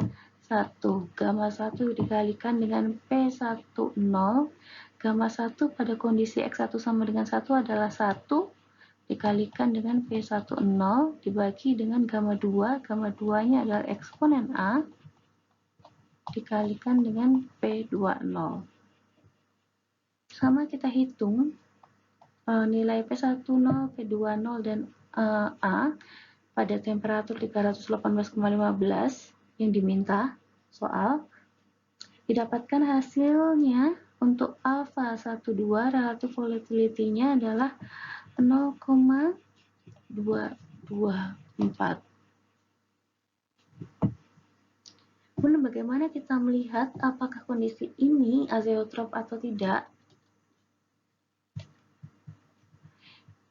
1. Gamma 1 dikalikan dengan P10. Gamma 1 pada kondisi X1 sama dengan 1 adalah 1 dikalikan dengan P10 dibagi dengan gamma 2. Gamma 2-nya adalah eksponen A dikalikan dengan P20. Sama kita hitung nilai P10, P20, dan A pada temperatur 318,15 yang diminta soal. Didapatkan hasilnya untuk alpha 12 relative volatility-nya adalah 0,224. Kemudian bagaimana kita melihat apakah kondisi ini azeotrop atau tidak?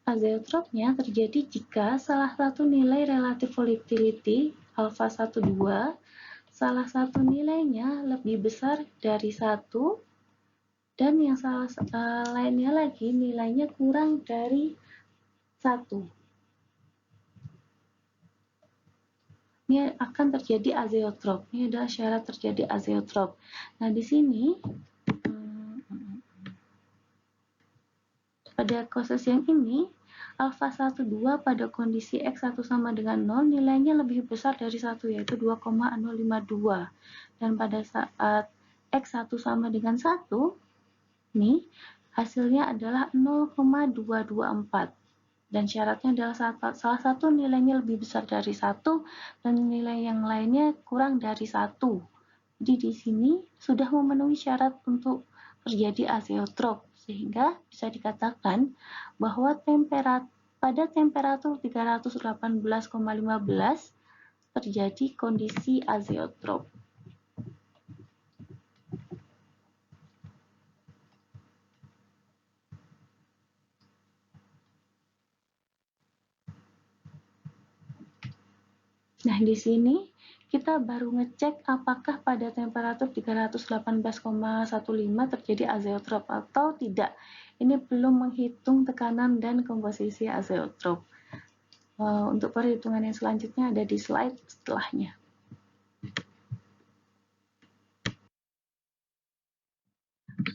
Azeotropnya terjadi jika salah satu nilai relative volatility alpha 12 salah satu nilainya lebih besar dari 1 dan yang lainnya lagi nilainya kurang dari 1. Ini akan terjadi azeotrop. Ini adalah syarat terjadi azeotrop. Nah, di sini pada kasus yang ini alpha 12 pada kondisi X1 sama dengan 0 nilainya lebih besar dari 1 yaitu 2,052. Dan pada saat X1 sama dengan 1 nih hasilnya adalah 0,224. Dan syaratnya adalah salah satu nilainya lebih besar dari 1 dan nilai yang lainnya kurang dari 1. Jadi di sini sudah memenuhi syarat untuk terjadi azeotrop, sehingga bisa dikatakan bahwa pada temperatur 318,15 terjadi kondisi azeotrop. Nah, di sini kita baru ngecek apakah pada temperatur 318,15 terjadi azeotrop atau tidak. Ini belum menghitung tekanan dan komposisi azeotrop. Untuk perhitungan yang selanjutnya ada di slide setelahnya.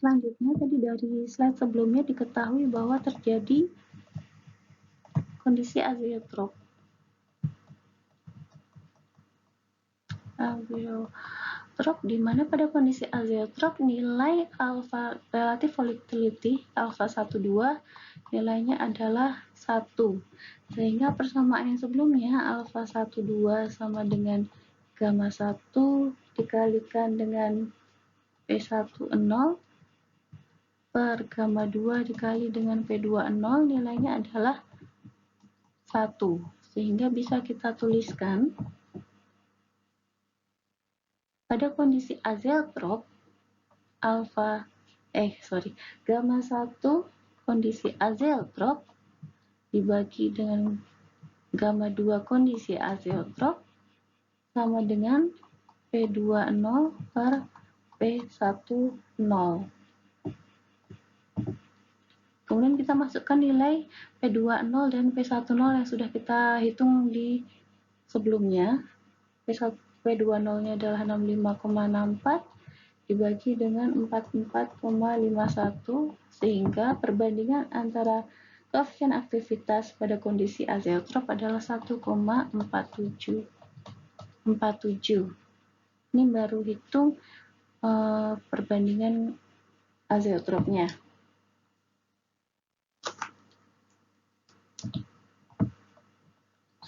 Selanjutnya, tadi dari slide sebelumnya diketahui bahwa terjadi kondisi azeotrop. Di mana pada kondisi azeotrop nilai alpha relative volatility alpha 12 nilainya adalah 1. Sehingga persamaan yang sebelumnya alpha 12 sama dengan gamma 1 dikalikan dengan P10 per gamma 2 dikali dengan P20 nilainya adalah 1. Sehingga bisa kita tuliskan pada kondisi azeotrop gamma 1 kondisi azeotrop dibagi dengan gamma 2 kondisi azeotrop sama dengan P20 per P10. Kemudian kita masukkan nilai P20 dan P10 yang sudah kita hitung di sebelumnya. P20-nya adalah 65,64 dibagi dengan 44,51 sehingga perbandingan antara koefisien aktivitas pada kondisi azeotrop adalah 1,47. Ini baru hitung perbandingan azeotropnya.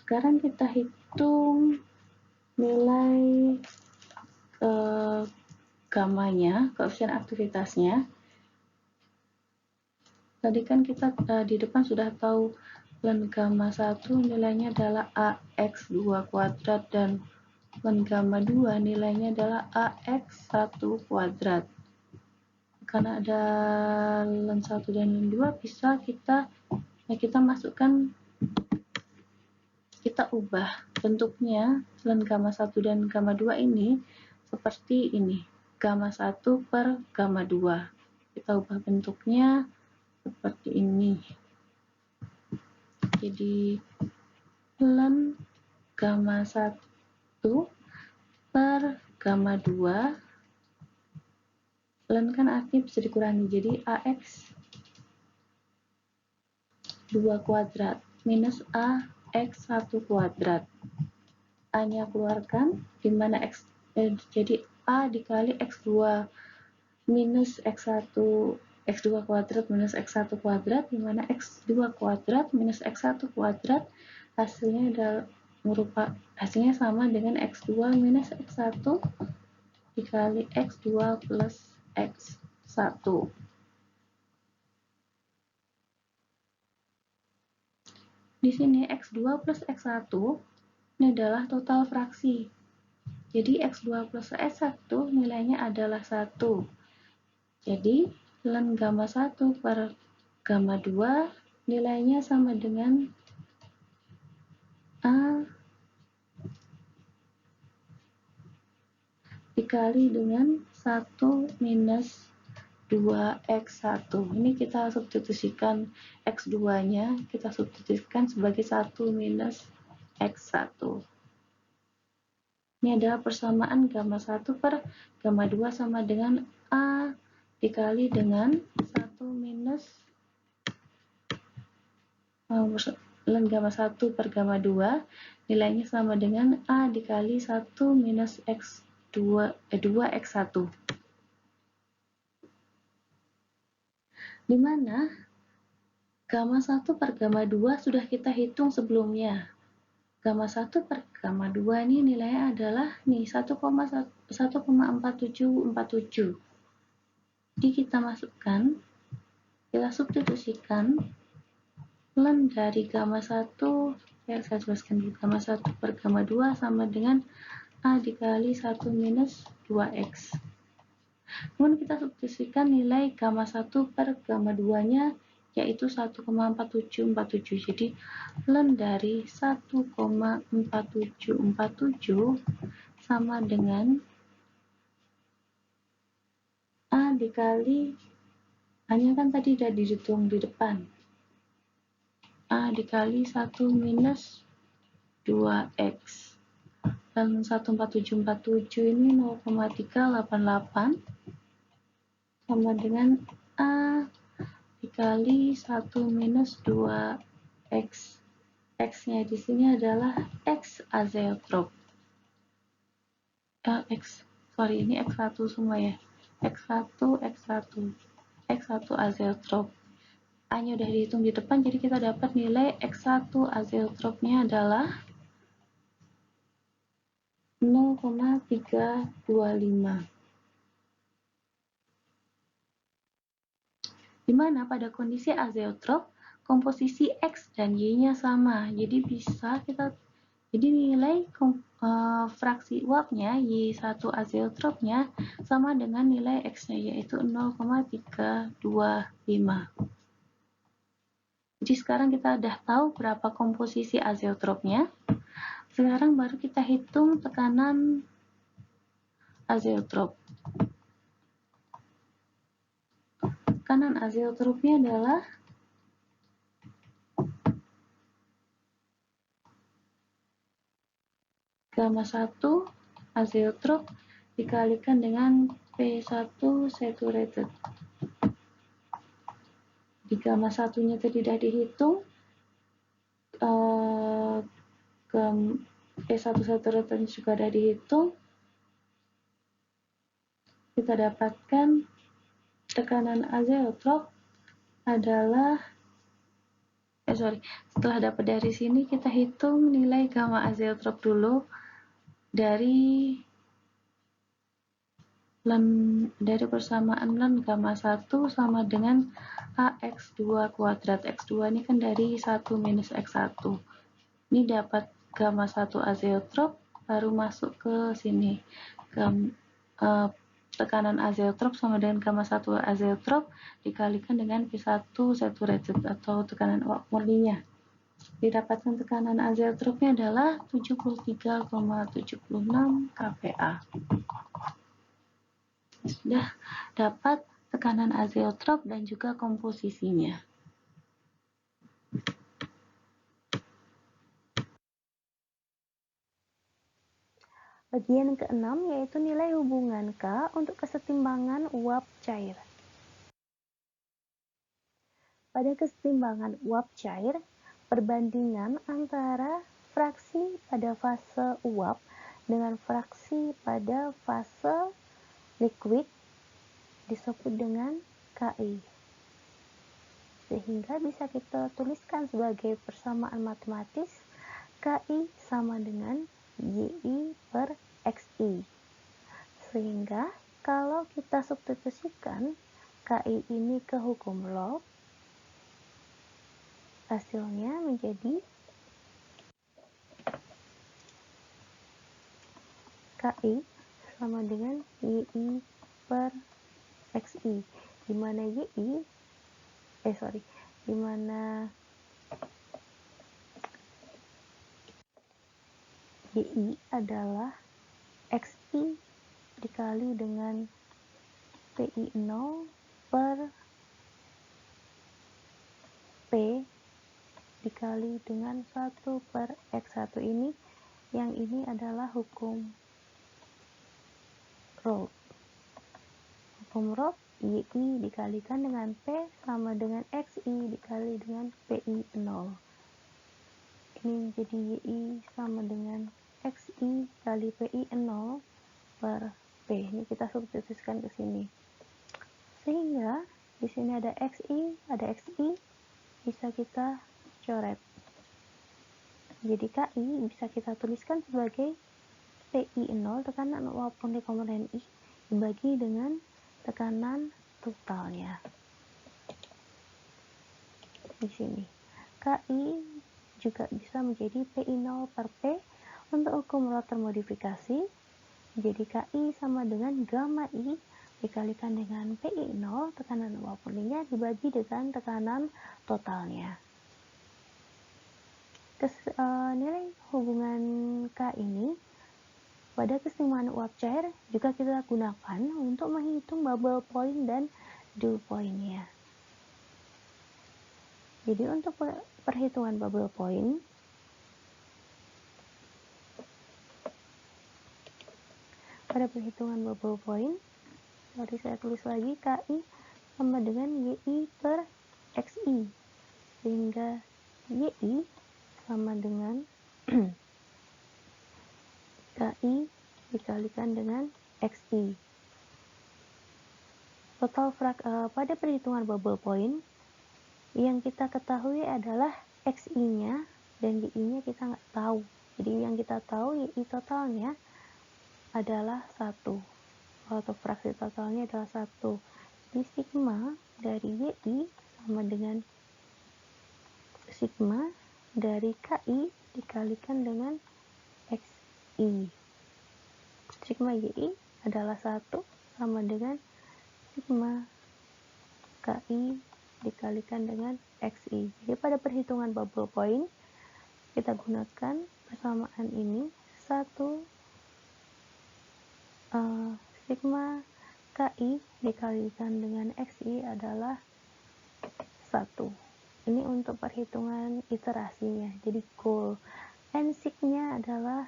Sekarang kita hitung nilai gamanya, koefisien aktivitasnya. Tadi kan kita di depan sudah tahu ln gamma 1 nilainya adalah AX2 kuadrat dan ln gamma 2 nilainya adalah AX1 kuadrat. Karena ada ln 1 dan ln 2 bisa kita Nah, kita masukkan, kita ubah bentuknya ln gamma 1 dan gamma 2 ini seperti ini, gamma 1 per gamma 2. Kita ubah bentuknya seperti ini. Jadi ln gamma 1 per gamma 2, ln kan artinya bisa dikurangi, jadi AX 2 kuadrat minus AX 1 kuadrat. A nya keluarkan, dimana jadi A dikali X2 minus X1 X2 kuadrat minus X1 kuadrat, dimana X2 kuadrat minus X1 kuadrat hasilnya sama dengan X2 minus X1 dikali X2 plus X1. Di sini X2 plus X1 ini adalah total fraksi. Jadi X2 plus X1 nilainya adalah 1. Jadi ln gamma 1 per gamma 2 nilainya sama dengan A dikali dengan 1 minus 2x1. Ini kita substitusikan x2-nya, kita substitusikan sebagai 1 minus x1. Ini adalah persamaan gamma 1 per gamma 2 sama dengan A dikali dengan 1 minus ln gamma 1 per gamma 2 nilainya sama dengan A dikali 1 minus 2x1, dimana gamma 1 per gamma 2 sudah kita hitung sebelumnya. Gamma 1 per gamma 2 ini nilainya adalah 1,4747. Jadi kita masukkan, kita substitusikan ln dari gamma 1, saya jelaskan dulu, gamma 1 per gamma 2 sama dengan A dikali 1 minus 2x. Kemudian kita substitusikan nilai gamma 1 per gamma 2-nya, yaitu 1,4747. Jadi ln dari 1,4747 sama dengan A dikali, hanya kan tadi udah dihitung di depan, A dikali 1 minus 2x. Dan 14747 ini 0,388 sama dengan A dikali 1 minus 2x. X-nya di sini adalah X azeotrop. Ini X1 semua ya. X1 azeotrop. A-nya udah dihitung di depan, jadi kita dapat nilai X1 azeotropnya adalah 0,325. Dimana pada kondisi azeotrop komposisi X dan Y-nya sama, jadi bisa kita, jadi nilai fraksi uapnya Y1 azeotropnya sama dengan nilai X-nya, yaitu 0,325. Jadi sekarang kita udah tahu berapa komposisi azeotropnya. Sekarang baru kita hitung tekanan azeotrop. Tekanan azeotropnya adalah gamma 1 azeotrop dikalikan dengan P1 saturated. Di gamma 1-nya tadi sudah dihitung, P1 saturated juga sudah dihitung. Kita dapatkan tekanan azeotrop adalah setelah dapat dari sini kita hitung nilai gamma azeotrop dulu dari persamaan ln gamma 1 sama dengan AX2 kuadrat. X2 ini kan dari 1 minus X1. Ini dapat gamma 1 azeotrop, baru masuk ke sini tekanan azeotrop sama dengan gamma 1 azeotrop dikalikan dengan P1 saturated atau tekanan uap murninya. Didapatkan tekanan azeotropnya adalah 73,76 kPa. Sudah dapat tekanan azeotrop dan juga komposisinya. Bagian ke-6 yaitu nilai hubungan K untuk kesetimbangan uap cair. Pada kesetimbangan uap cair, perbandingan antara fraksi pada fase uap dengan fraksi pada fase liquid disebut dengan KI. Sehingga bisa kita tuliskan sebagai persamaan matematis KI sama dengan YI per XI. Sehingga kalau kita substitusikan KI ini ke hukum Log, hasilnya menjadi KI sama dengan YI per XI, di mana YI adalah XI dikali dengan PI0 per P dikali dengan 1 per X1 ini, yang ini adalah hukum Raoult. Hukum Raoult, YI dikalikan dengan P sama dengan XI dikali dengan PI0. Ini menjadi YI sama dengan XI kali PI0 per P. Ini kita substitusikan ke sini. Sehingga di sini ada XI, ada XI, bisa kita coret. Jadi KI bisa kita tuliskan sebagai PI0, tekanan uap murni komponen I, dibagi dengan tekanan totalnya. Di sini KI juga bisa menjadi PI0 per P untuk hukum Raoult termodifikasi. Jadi KI sama dengan gamma I dikalikan dengan PI0, tekanan uap murninya, dibagi dengan tekanan totalnya. Nilai hubungan K ini pada kesetimbangan uap cair juga kita gunakan untuk menghitung bubble point dan dew point-nya. Jadi untuk perhitungan bubble point, pada perhitungan bubble point, mari saya tulis lagi KI sama dengan YI per XI, sehingga YI sama dengan KI dikalikan dengan XI. Total pada perhitungan bubble point, yang kita ketahui adalah XI-nya dan YI-nya kita nggak tahu. Jadi yang kita tahu YI totalnya adalah 1, atau fraksi totalnya adalah 1. Jadi sigma dari YI sama dengan sigma dari KI dikalikan dengan XI. Sigma YI adalah 1 sama dengan sigma KI dikalikan dengan XI. Jadi pada perhitungan bubble point kita gunakan persamaan ini, 1 sigma KI dikalikan dengan XI adalah 1. Ini untuk perhitungan iterasinya. Jadi goal NSIG-nya adalah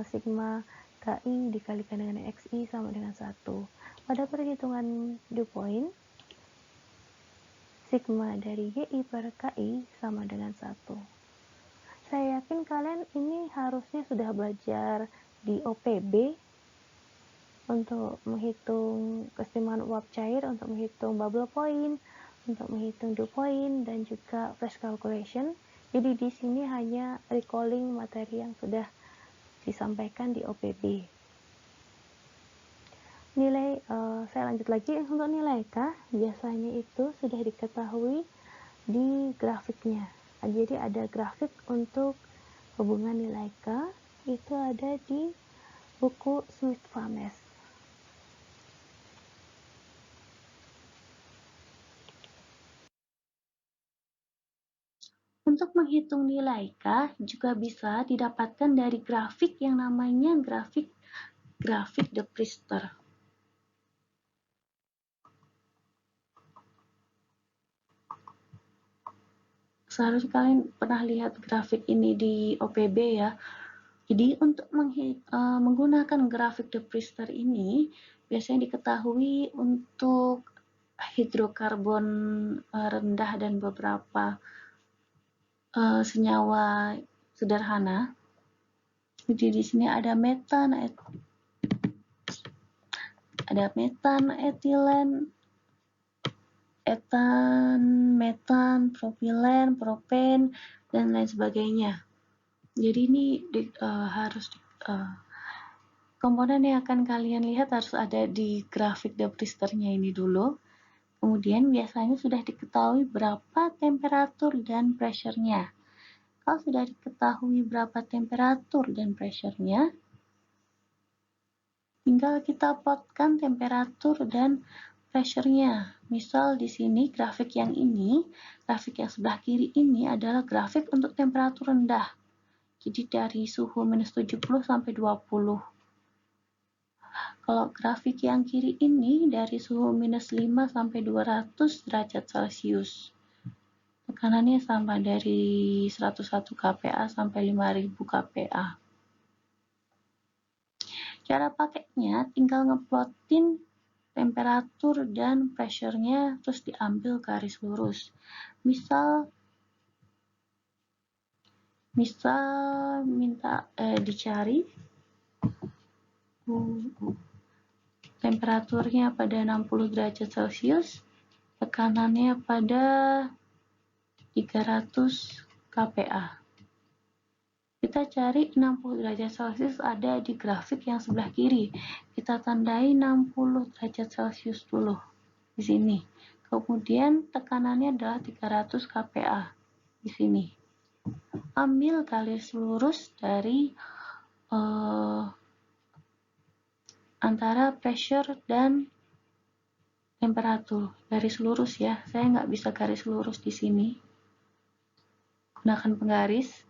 sigma KI dikalikan dengan XI sama dengan 1. Pada perhitungan dew point, sigma dari YI per KI sama dengan 1. Saya yakin kalian ini harusnya sudah belajar di OPB untuk menghitung kesetimbangan uap cair, untuk menghitung bubble point, untuk menghitung dew point, dan juga flash calculation. Jadi di sini hanya recalling materi yang sudah disampaikan di OPB. Nilai, saya lanjut lagi, untuk nilai K biasanya itu sudah diketahui di grafiknya. Jadi ada grafik untuk hubungan nilai K, itu ada di buku Smith-Vames. Untuk menghitung nilai K juga bisa didapatkan dari grafik yang namanya grafik de Priester. Seharusnya kalian pernah lihat grafik ini di OPB ya. Jadi untuk menggunakan grafik de Priester ini biasanya diketahui untuk hidrokarbon rendah dan beberapa senyawa sederhana. Jadi di sini ada metan, etilen, etan, metan, propilen, propen, dan lain sebagainya. Jadi ini komponen yang akan kalian lihat harus ada di grafik de Priesternya ini dulu. Kemudian biasanya sudah diketahui berapa temperatur dan pressure-nya. Kalau sudah diketahui berapa temperatur dan pressure-nya, tinggal kita plotkan temperatur dan pressure-nya. Misal di sini grafik yang sebelah kiri ini adalah grafik untuk temperatur rendah. Jadi dari suhu minus 70 sampai 20. Kalau grafik yang kiri ini dari suhu minus 5 sampai 200 derajat Celcius. Tekanannya sama dari 101 kPa sampai 5000 kPa. Cara pakainya tinggal ngeplotin temperatur dan pressure-nya terus diambil garis lurus. Misal minta dicari temperaturnya pada 60 derajat Celcius, tekanannya pada 300 kPa. Kita cari 60 derajat Celcius ada di grafik yang sebelah kiri. Kita tandai 60 derajat Celcius dulu di sini. Kemudian tekanannya adalah 300 kPa di sini. Ambil garis lurus dari antara pressure dan temperatur. Garis lurus ya. Saya nggak bisa garis lurus di sini. Gunakan penggaris.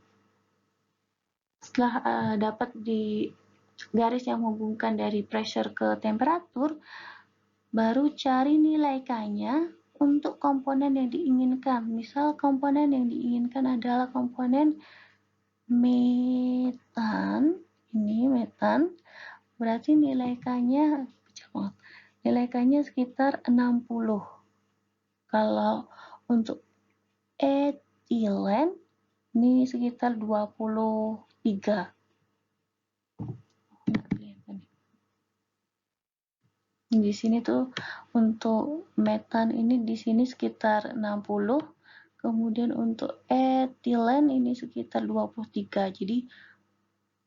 Setelah dapat di garis yang menghubungkan dari pressure ke temperatur, baru cari nilai K-nya untuk komponen yang diinginkan. Misal komponen yang diinginkan adalah komponen metan. Ini metan. Berarti nilai K-nya sekitar 60. Kalau untuk etilen ini sekitar 23. Di sini tuh untuk metan ini di sini sekitar 60. Kemudian untuk etilen ini sekitar 23. Jadi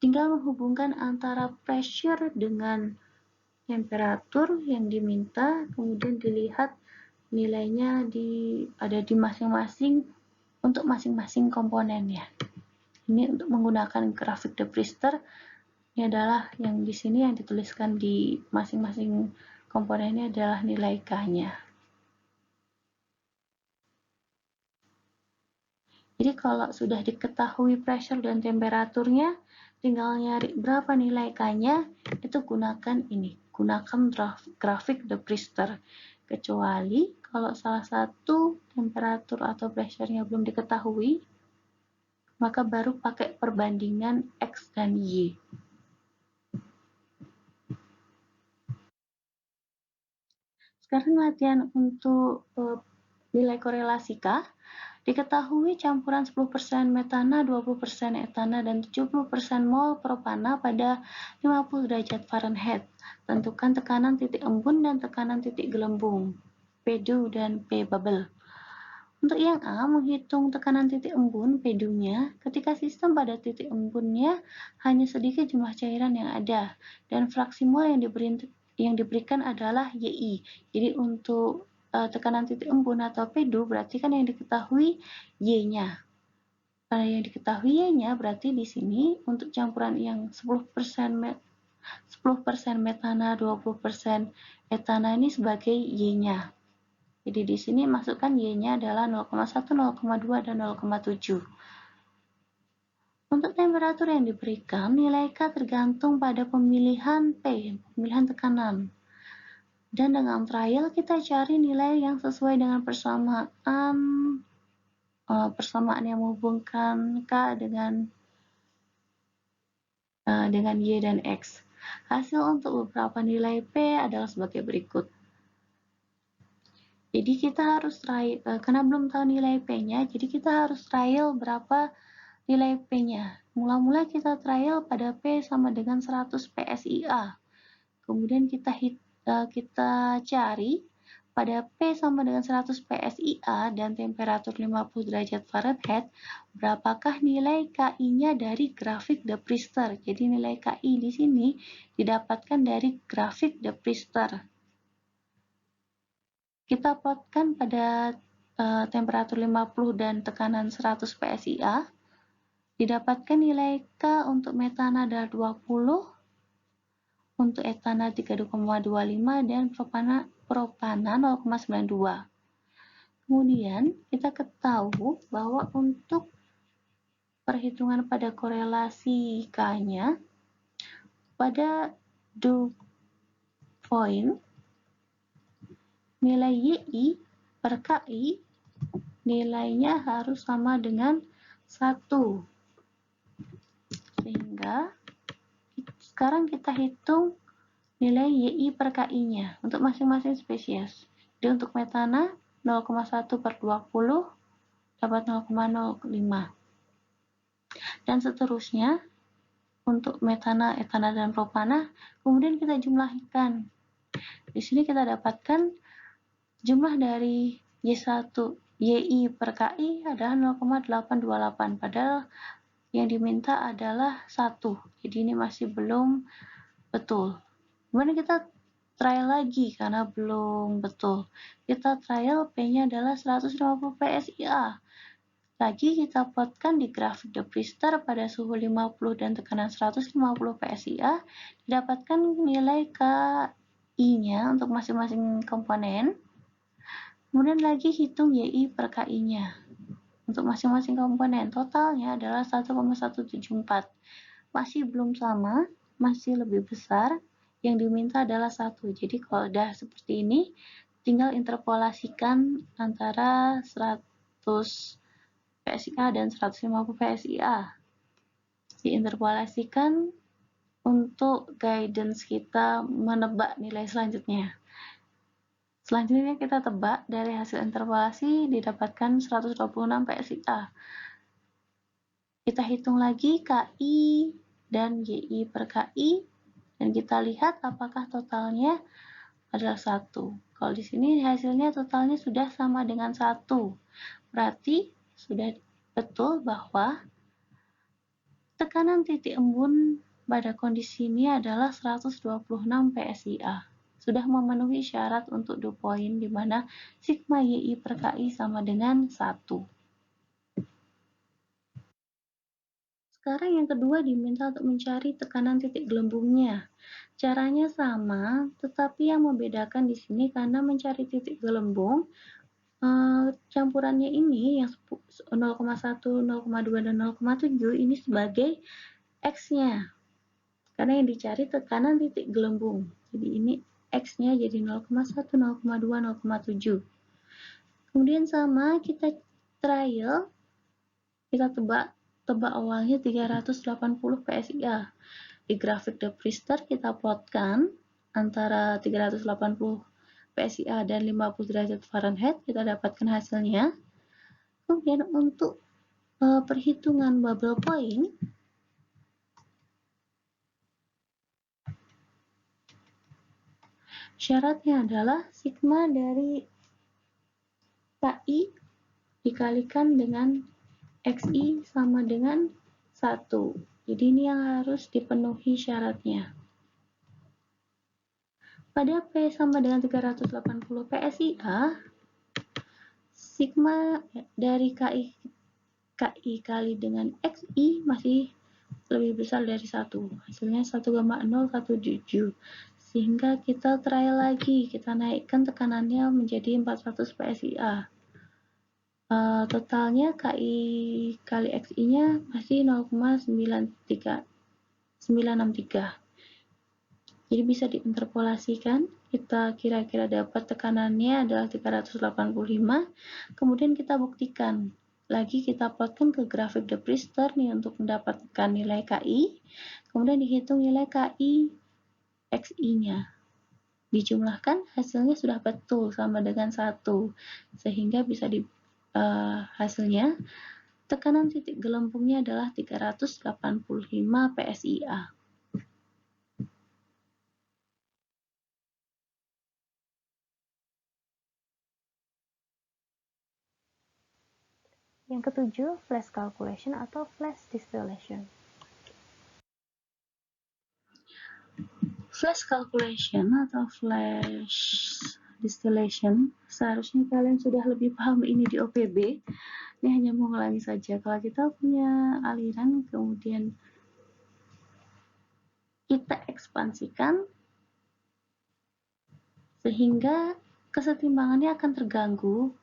tinggal menghubungkan antara pressure dengan temperatur yang diminta, kemudian dilihat nilainya ada di masing-masing untuk masing-masing komponennya. Ini untuk menggunakan grafik de Priester. Ini adalah yang di sini yang dituliskan di masing-masing komponennya adalah nilai K-nya. Jadi kalau sudah diketahui pressure dan temperaturnya, tinggal nyari berapa nilai K-nya, itu gunakan grafik de Priester. Kecuali kalau salah satu temperatur atau pressure-nya belum diketahui, maka baru pakai perbandingan X dan Y. Sekarang latihan untuk nilai korelasi K. Diketahui campuran 10% metana, 20% etana, dan 70% mol propana pada 50 derajat Fahrenheit. Tentukan tekanan titik embun dan tekanan titik gelembung, P2 dan P bubble. Untuk yang A, menghitung tekanan titik embun, P2-nya, ketika sistem pada titik embunnya hanya sedikit jumlah cairan yang ada, dan fraksi mol yang diberikan adalah YI. Jadi untuk tekanan titik embun atau P2 berarti kan yang diketahui Y-nya. Karena yang diketahui Y-nya berarti di sini untuk campuran yang 10% metana, 20% etana ini sebagai Y-nya. Jadi di sini masukkan Y-nya adalah 0,1, 0,2, dan 0,7. Untuk temperatur yang diberikan, nilai K tergantung pada pemilihan P, pemilihan tekanan. Dan dengan trial kita cari nilai yang sesuai dengan persamaan yang menghubungkan K dengan Y dan X. Hasil untuk beberapa nilai P adalah sebagai berikut. Jadi kita harus karena belum tahu nilai P-nya, jadi kita harus trial berapa nilai P-nya. Mula-mula kita trial pada P sama dengan 100 PSIA. Kemudian kita cari pada P sama dengan 100 PSIA dan temperatur 50 derajat Fahrenheit, berapakah nilai KI-nya dari grafik de Priester. Jadi nilai KI di sini didapatkan dari grafik de Priester. Kita plotkan pada temperatur 50 dan tekanan 100 PSIA. Didapatkan nilai K untuk metana adalah 20, untuk etana 3,25 dan propana 0,92. Kemudian kita ketahui bahwa untuk perhitungan pada korelasi K-nya, pada dew point, nilai YI per KI nilainya harus sama dengan 1. Sehingga sekarang kita hitung nilai YI per KI-nya untuk masing-masing spesies. Jadi untuk metana 0,1 per 20 dapat 0,05. Dan seterusnya untuk metana, etana, dan propana, kemudian kita jumlahkan. Di sini kita dapatkan jumlah dari Y1 YI per KI adalah 0,828, padahal yang diminta adalah 1. Jadi ini masih belum betul. Kemudian kita trial lagi karena belum betul. Kita trial P-nya adalah 150 PSIA. Lagi kita plotkan di grafik de Priester pada suhu 50 dan tekanan 150 PSIA, didapatkan nilai KI-nya untuk masing-masing komponen. Kemudian lagi hitung YI per KI-nya. Untuk masing-masing komponen, totalnya adalah 1,174. Masih belum sama, masih lebih besar. Yang diminta adalah 1. Jadi kalau udah seperti ini, tinggal interpolasikan antara 100 PSIA dan 150 PSIA. Diinterpolasikan untuk guidance kita menebak nilai selanjutnya. Selanjutnya kita tebak dari hasil interpolasi didapatkan 126 PSIA. Kita hitung lagi KI dan YI per KI dan kita lihat apakah totalnya adalah 1. Kalau di sini hasilnya totalnya sudah sama dengan 1. Berarti sudah betul bahwa tekanan titik embun pada kondisi ini adalah 126 PSIA. Sudah memenuhi syarat untuk dew point di mana sigma YI per KI sama dengan 1. Sekarang yang kedua diminta untuk mencari tekanan titik gelembungnya. Caranya sama, tetapi yang membedakan di sini karena mencari titik gelembung, campurannya ini yang 0,1, 0,2, dan 0,7 ini sebagai X-nya. Karena yang dicari tekanan titik gelembung. Jadi ini X-nya jadi 0,1, 0,2, 0,7. Kemudian sama kita trial, kita tebak awalnya 380 PSIA. Di grafik de Priester kita plotkan antara 380 PSIA dan 50 derajat Fahrenheit, kita dapatkan hasilnya. Kemudian untuk perhitungan bubble point, syaratnya adalah sigma dari KI dikalikan dengan XI sama dengan 1. Jadi ini yang harus dipenuhi syaratnya. Pada P sama dengan 380 PSIA, sigma dari KI kali dengan XI masih lebih besar dari 1. Hasilnya 1,017. Sehingga kita trial lagi, kita naikkan tekanannya menjadi 400 PSIA. Totalnya KI kali XI-nya masih 0,963. Jadi bisa diinterpolasikan, kita kira-kira dapat tekanannya adalah 385, kemudian kita buktikan. Lagi kita plotkan ke grafik de Priester nih untuk mendapatkan nilai KI, kemudian dihitung nilai KI XI-nya. Dijumlahkan, hasilnya sudah betul sama dengan 1, sehingga bisa hasilnya tekanan titik gelembungnya adalah 385 PSIA. Yang ketujuh, flash calculation atau flash distillation. Flash calculation atau flash distillation, seharusnya kalian sudah lebih paham ini di OPB. Ini hanya mengulangi saja. Kalau kita punya aliran, kemudian kita ekspansikan, sehingga kesetimbangannya akan terganggu,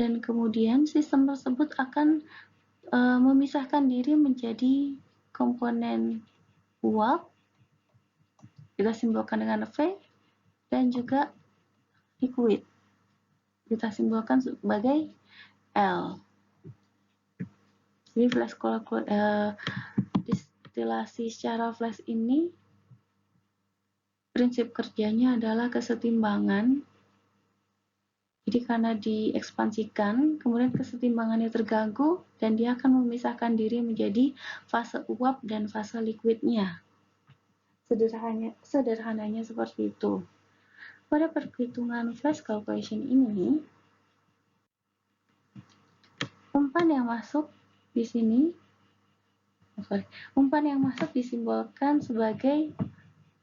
dan kemudian sistem tersebut akan memisahkan diri menjadi komponen uap, kita simbolkan dengan V, dan juga liquid, kita simbolkan sebagai L. Jadi flash distilasi secara flash ini prinsip kerjanya adalah kesetimbangan. Jadi karena diekspansikan, kemudian kesetimbangannya terganggu, dan dia akan memisahkan diri menjadi fase uap dan fase liquidnya. Sederhananya seperti itu. Pada perhitungan flash calculation ini, umpan yang masuk di sini, umpan yang masuk disimbolkan sebagai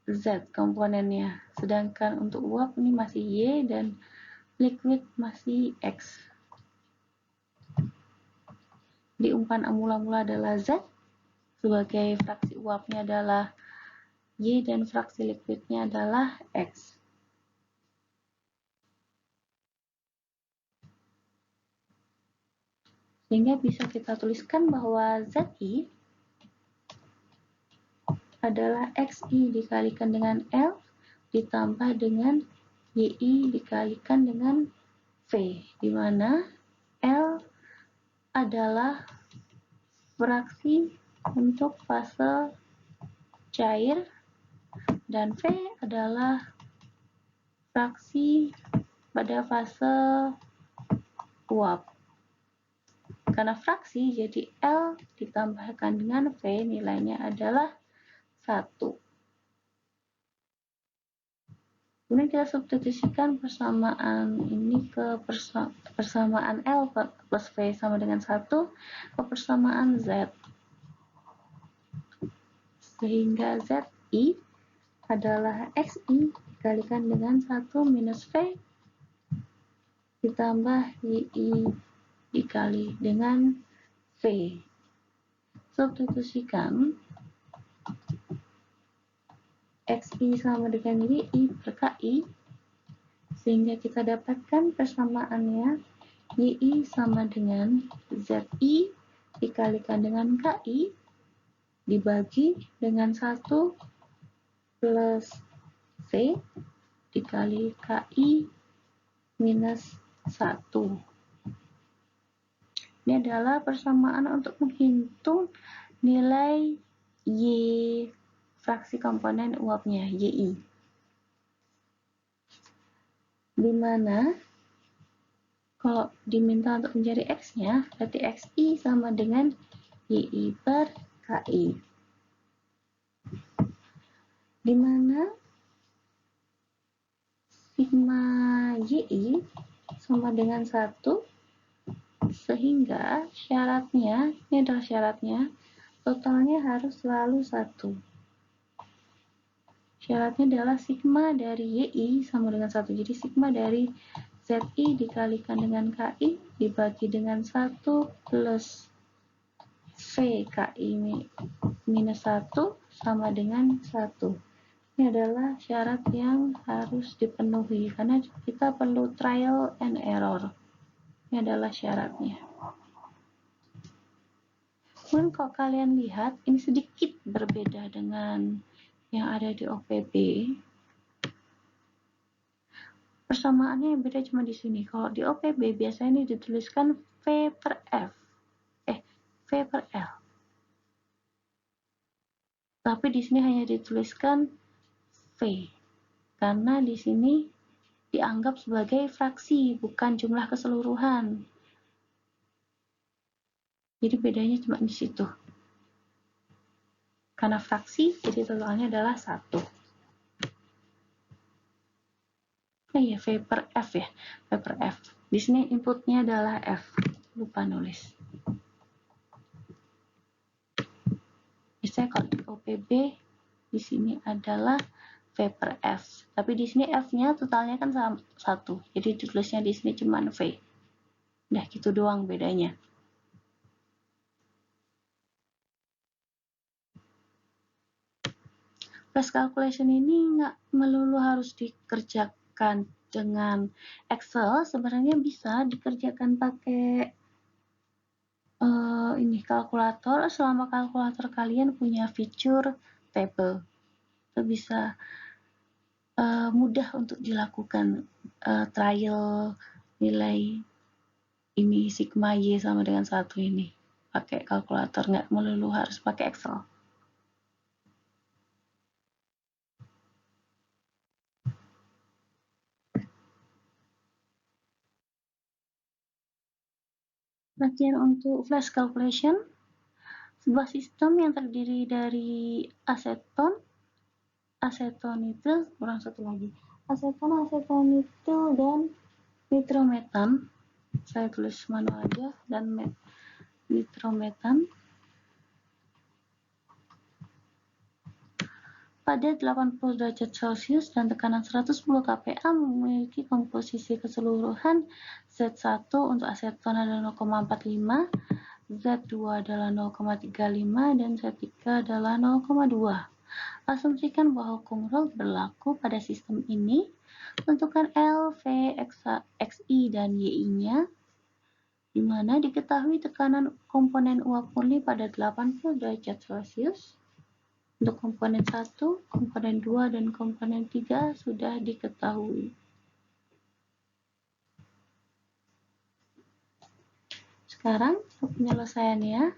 Z komponennya, sedangkan untuk uap ini masih Y dan liquid masih X. Di umpan mula-mula adalah Z, sebagai fraksi uapnya adalah Y, dan fraksi liquidnya adalah X. Sehingga bisa kita tuliskan bahwa ZI adalah XI dikalikan dengan L ditambah dengan YI dikalikan dengan V, di mana L adalah fraksi untuk fase cair dan V adalah fraksi pada fase uap. Karena fraksi, jadi L ditambahkan dengan V, nilainya adalah 1. Kemudian kita substitusikan persamaan ini ke persamaan L plus V sama dengan 1 ke persamaan Z. Sehingga ZI adalah XI dikalikan dengan 1 minus V ditambah YI dikali dengan V. Substitusikan XI sama dengan YI per KI, sehingga kita dapatkan persamaannya YI sama dengan ZI dikalikan dengan KI dibagi dengan 1 plus V dikali KI minus 1. Ini adalah persamaan untuk menghitung nilai Y fraksi komponen uapnya, YI. Dimana kalau diminta untuk mencari X-nya, berarti XI sama dengan YI per KI. Dimana sigma YI sama dengan 1, sehingga syaratnya, ini adalah syaratnya, totalnya harus selalu 1. Syaratnya adalah sigma dari YI sama dengan 1. Jadi sigma dari ZI dikalikan dengan KI dibagi dengan 1 plus V KI minus 1 sama dengan 1. Ini adalah syarat yang harus dipenuhi karena kita perlu trial and error. Ini adalah syaratnya. Kemudian kalau kalian lihat, ini sedikit berbeda dengan yang ada di OPB. Persamaannya yang beda cuma di sini. Kalau di OPB biasanya ini dituliskan V per F. V per L. Tapi di sini hanya dituliskan V. Karena di sini dianggap sebagai fraksi, bukan jumlah keseluruhan. Jadi bedanya cuma di situ. Karena fraksi, jadi totalnya adalah 1. Oh iya, V per F ya. V per F. Di sini inputnya adalah F. Lupa nulis. Biasanya kalau di OPB, di sini adalah V per F. Tapi di sini F-nya totalnya kan 1. Jadi ditulisnya di sini cuma V. Udah gitu doang bedanya. Flash calculation ini nggak melulu harus dikerjakan dengan Excel, sebenarnya bisa dikerjakan pakai ini kalkulator, selama kalkulator kalian punya fitur table. Itu bisa mudah untuk dilakukan trial nilai ini sigma Y sama dengan 1 ini pakai kalkulator, nggak melulu harus pakai Excel. Latihan untuk flash calculation, sebuah sistem yang terdiri dari aseton asetonitril dan nitrometan. Saya tulis manual aja, dan nitrometan pada 80 derajat Celcius dan tekanan 110 kPa memiliki komposisi keseluruhan Z1 untuk aseton adalah 0,45, Z2 adalah 0,35, dan Z3 adalah 0,2. Asumsikan bahwa hukum Raoult berlaku pada sistem ini. Tentukan L, V, XI, dan YI-nya, di mana diketahui tekanan komponen uap murni pada 80 derajat Celcius. Untuk komponen 1, komponen 2, dan komponen 3 sudah diketahui. Sekarang penyelesaiannya.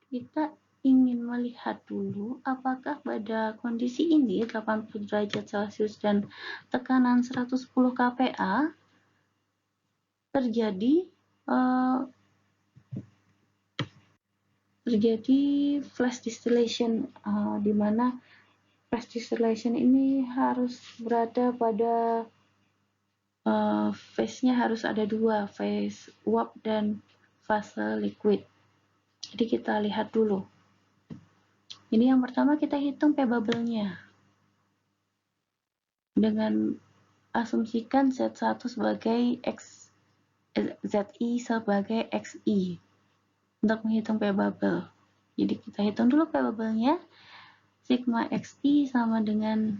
Kita ingin melihat dulu apakah pada kondisi ini 80 derajat Celcius dan tekanan 110 kPa terjadi flash distillation, di mana flash distillation ini harus berada pada phase-nya harus ada 2, phase uap dan fase liquid. Jadi kita lihat dulu. Ini yang pertama kita hitung P bubble-nya dengan asumsikan Z1 sebagai X, ZI sebagai XI untuk menghitung P bubble. Jadi kita hitung dulu P bubble-nya. Sigma XI sama dengan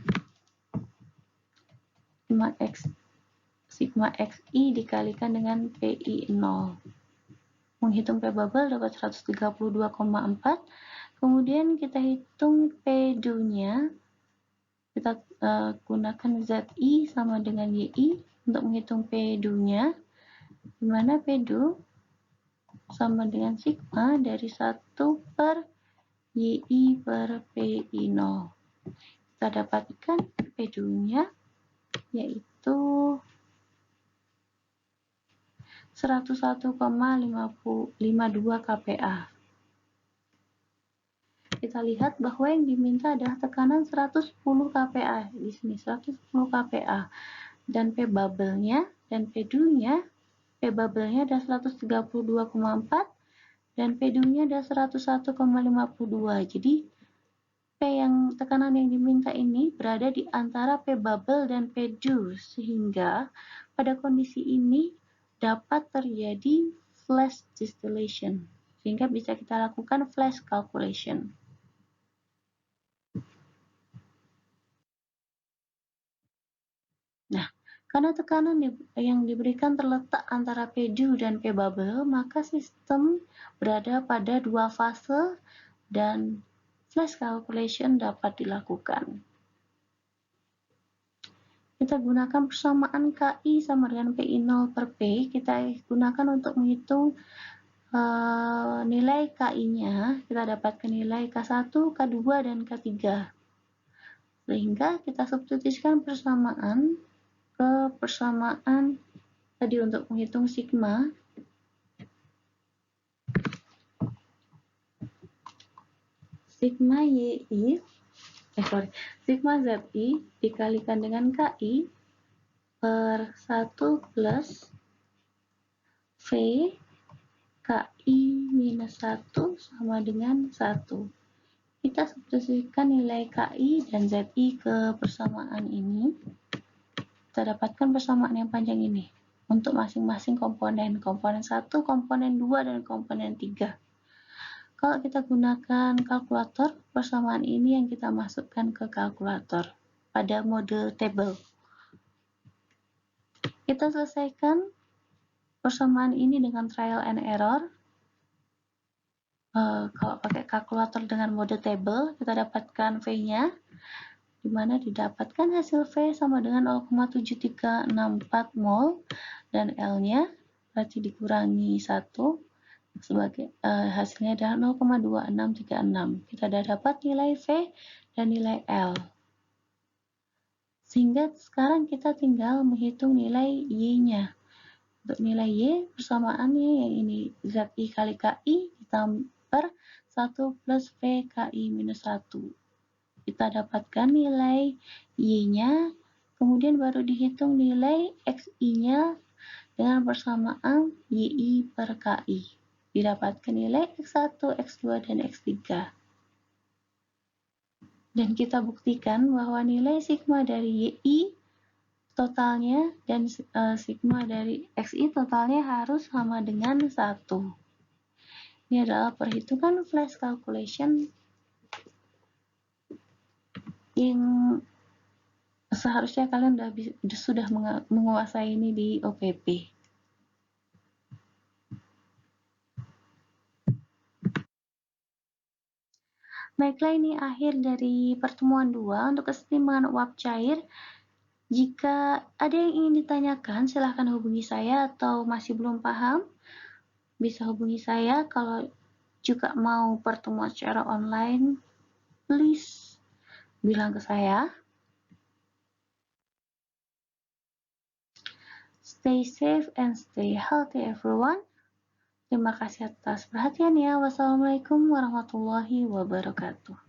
sigma XI dikalikan dengan PI 0. Menghitung P bubble dapat 132,4. Kemudian kita hitung P-nya. Kita gunakan ZI sama dengan YI untuk menghitung P-nya, di mana P-du sama dengan sigma dari 1 per YI per PI 0. Kita dapatkan P-nya yaitu 101,52 kPa. Kita lihat bahwa yang diminta adalah tekanan 110 kPa. Di sini 110 kPa. Dan P bubble-nya dan P-nya, P bubble-nya ada 132,4 dan P-nya ada 101,52. Jadi tekanan yang diminta ini berada di antara P bubble dan P-du, sehingga pada kondisi ini dapat terjadi flash distillation, sehingga bisa kita lakukan flash calculation. Nah, karena tekanan yang diberikan terletak antara P-dew dan P-bubble, maka sistem berada pada dua fase dan flash calculation dapat dilakukan. Kita gunakan persamaan KI sama dengan PI0 per P. Kita gunakan untuk menghitung nilai KI-nya. Kita dapatkan nilai K1, K2, dan K3. Sehingga kita substitusikan persamaan ke persamaan tadi untuk menghitung sigma. Sigma ZI dikalikan dengan KI per 1 plus V KI minus 1 sama dengan 1. Kita substitusikan nilai KI dan ZI ke persamaan ini. Kita dapatkan persamaan yang panjang ini untuk masing-masing komponen 1, komponen 2, dan komponen 3. Kalau kita gunakan kalkulator, persamaan ini yang kita masukkan ke kalkulator pada mode table. Kita selesaikan persamaan ini dengan trial and error. Kalau pakai kalkulator dengan mode table, kita dapatkan V-nya, di mana didapatkan hasil V sama dengan 0,7364 mol, dan L-nya berarti dikurangi 1, sebagai hasilnya adalah 0,2636. Kita sudah dapat nilai V dan nilai L. Sehingga sekarang kita tinggal menghitung nilai Y-nya. Untuk nilai Y, persamaannya yang ini ZI kali KI ditambah 1 plus V KI minus 1. Kita dapatkan nilai Y-nya, kemudian baru dihitung nilai XI-nya dengan persamaan YI per KI. Didapatkan nilai X1, X2, dan X3. Dan kita buktikan bahwa nilai sigma dari YI totalnya dan sigma dari XI totalnya harus sama dengan 1. Ini adalah perhitungan flash calculation yang seharusnya kalian sudah menguasai ini di OPP. Baiklah, ini akhir dari pertemuan 2 untuk keseimbangan uap cair. Jika ada yang ingin ditanyakan, silahkan hubungi saya, atau masih belum paham, bisa hubungi saya. Kalau juga mau pertemuan secara online, please bilang ke saya. Stay safe and stay healthy everyone. Terima kasih atas perhatiannya. Wassalamualaikum warahmatullahi wabarakatuh.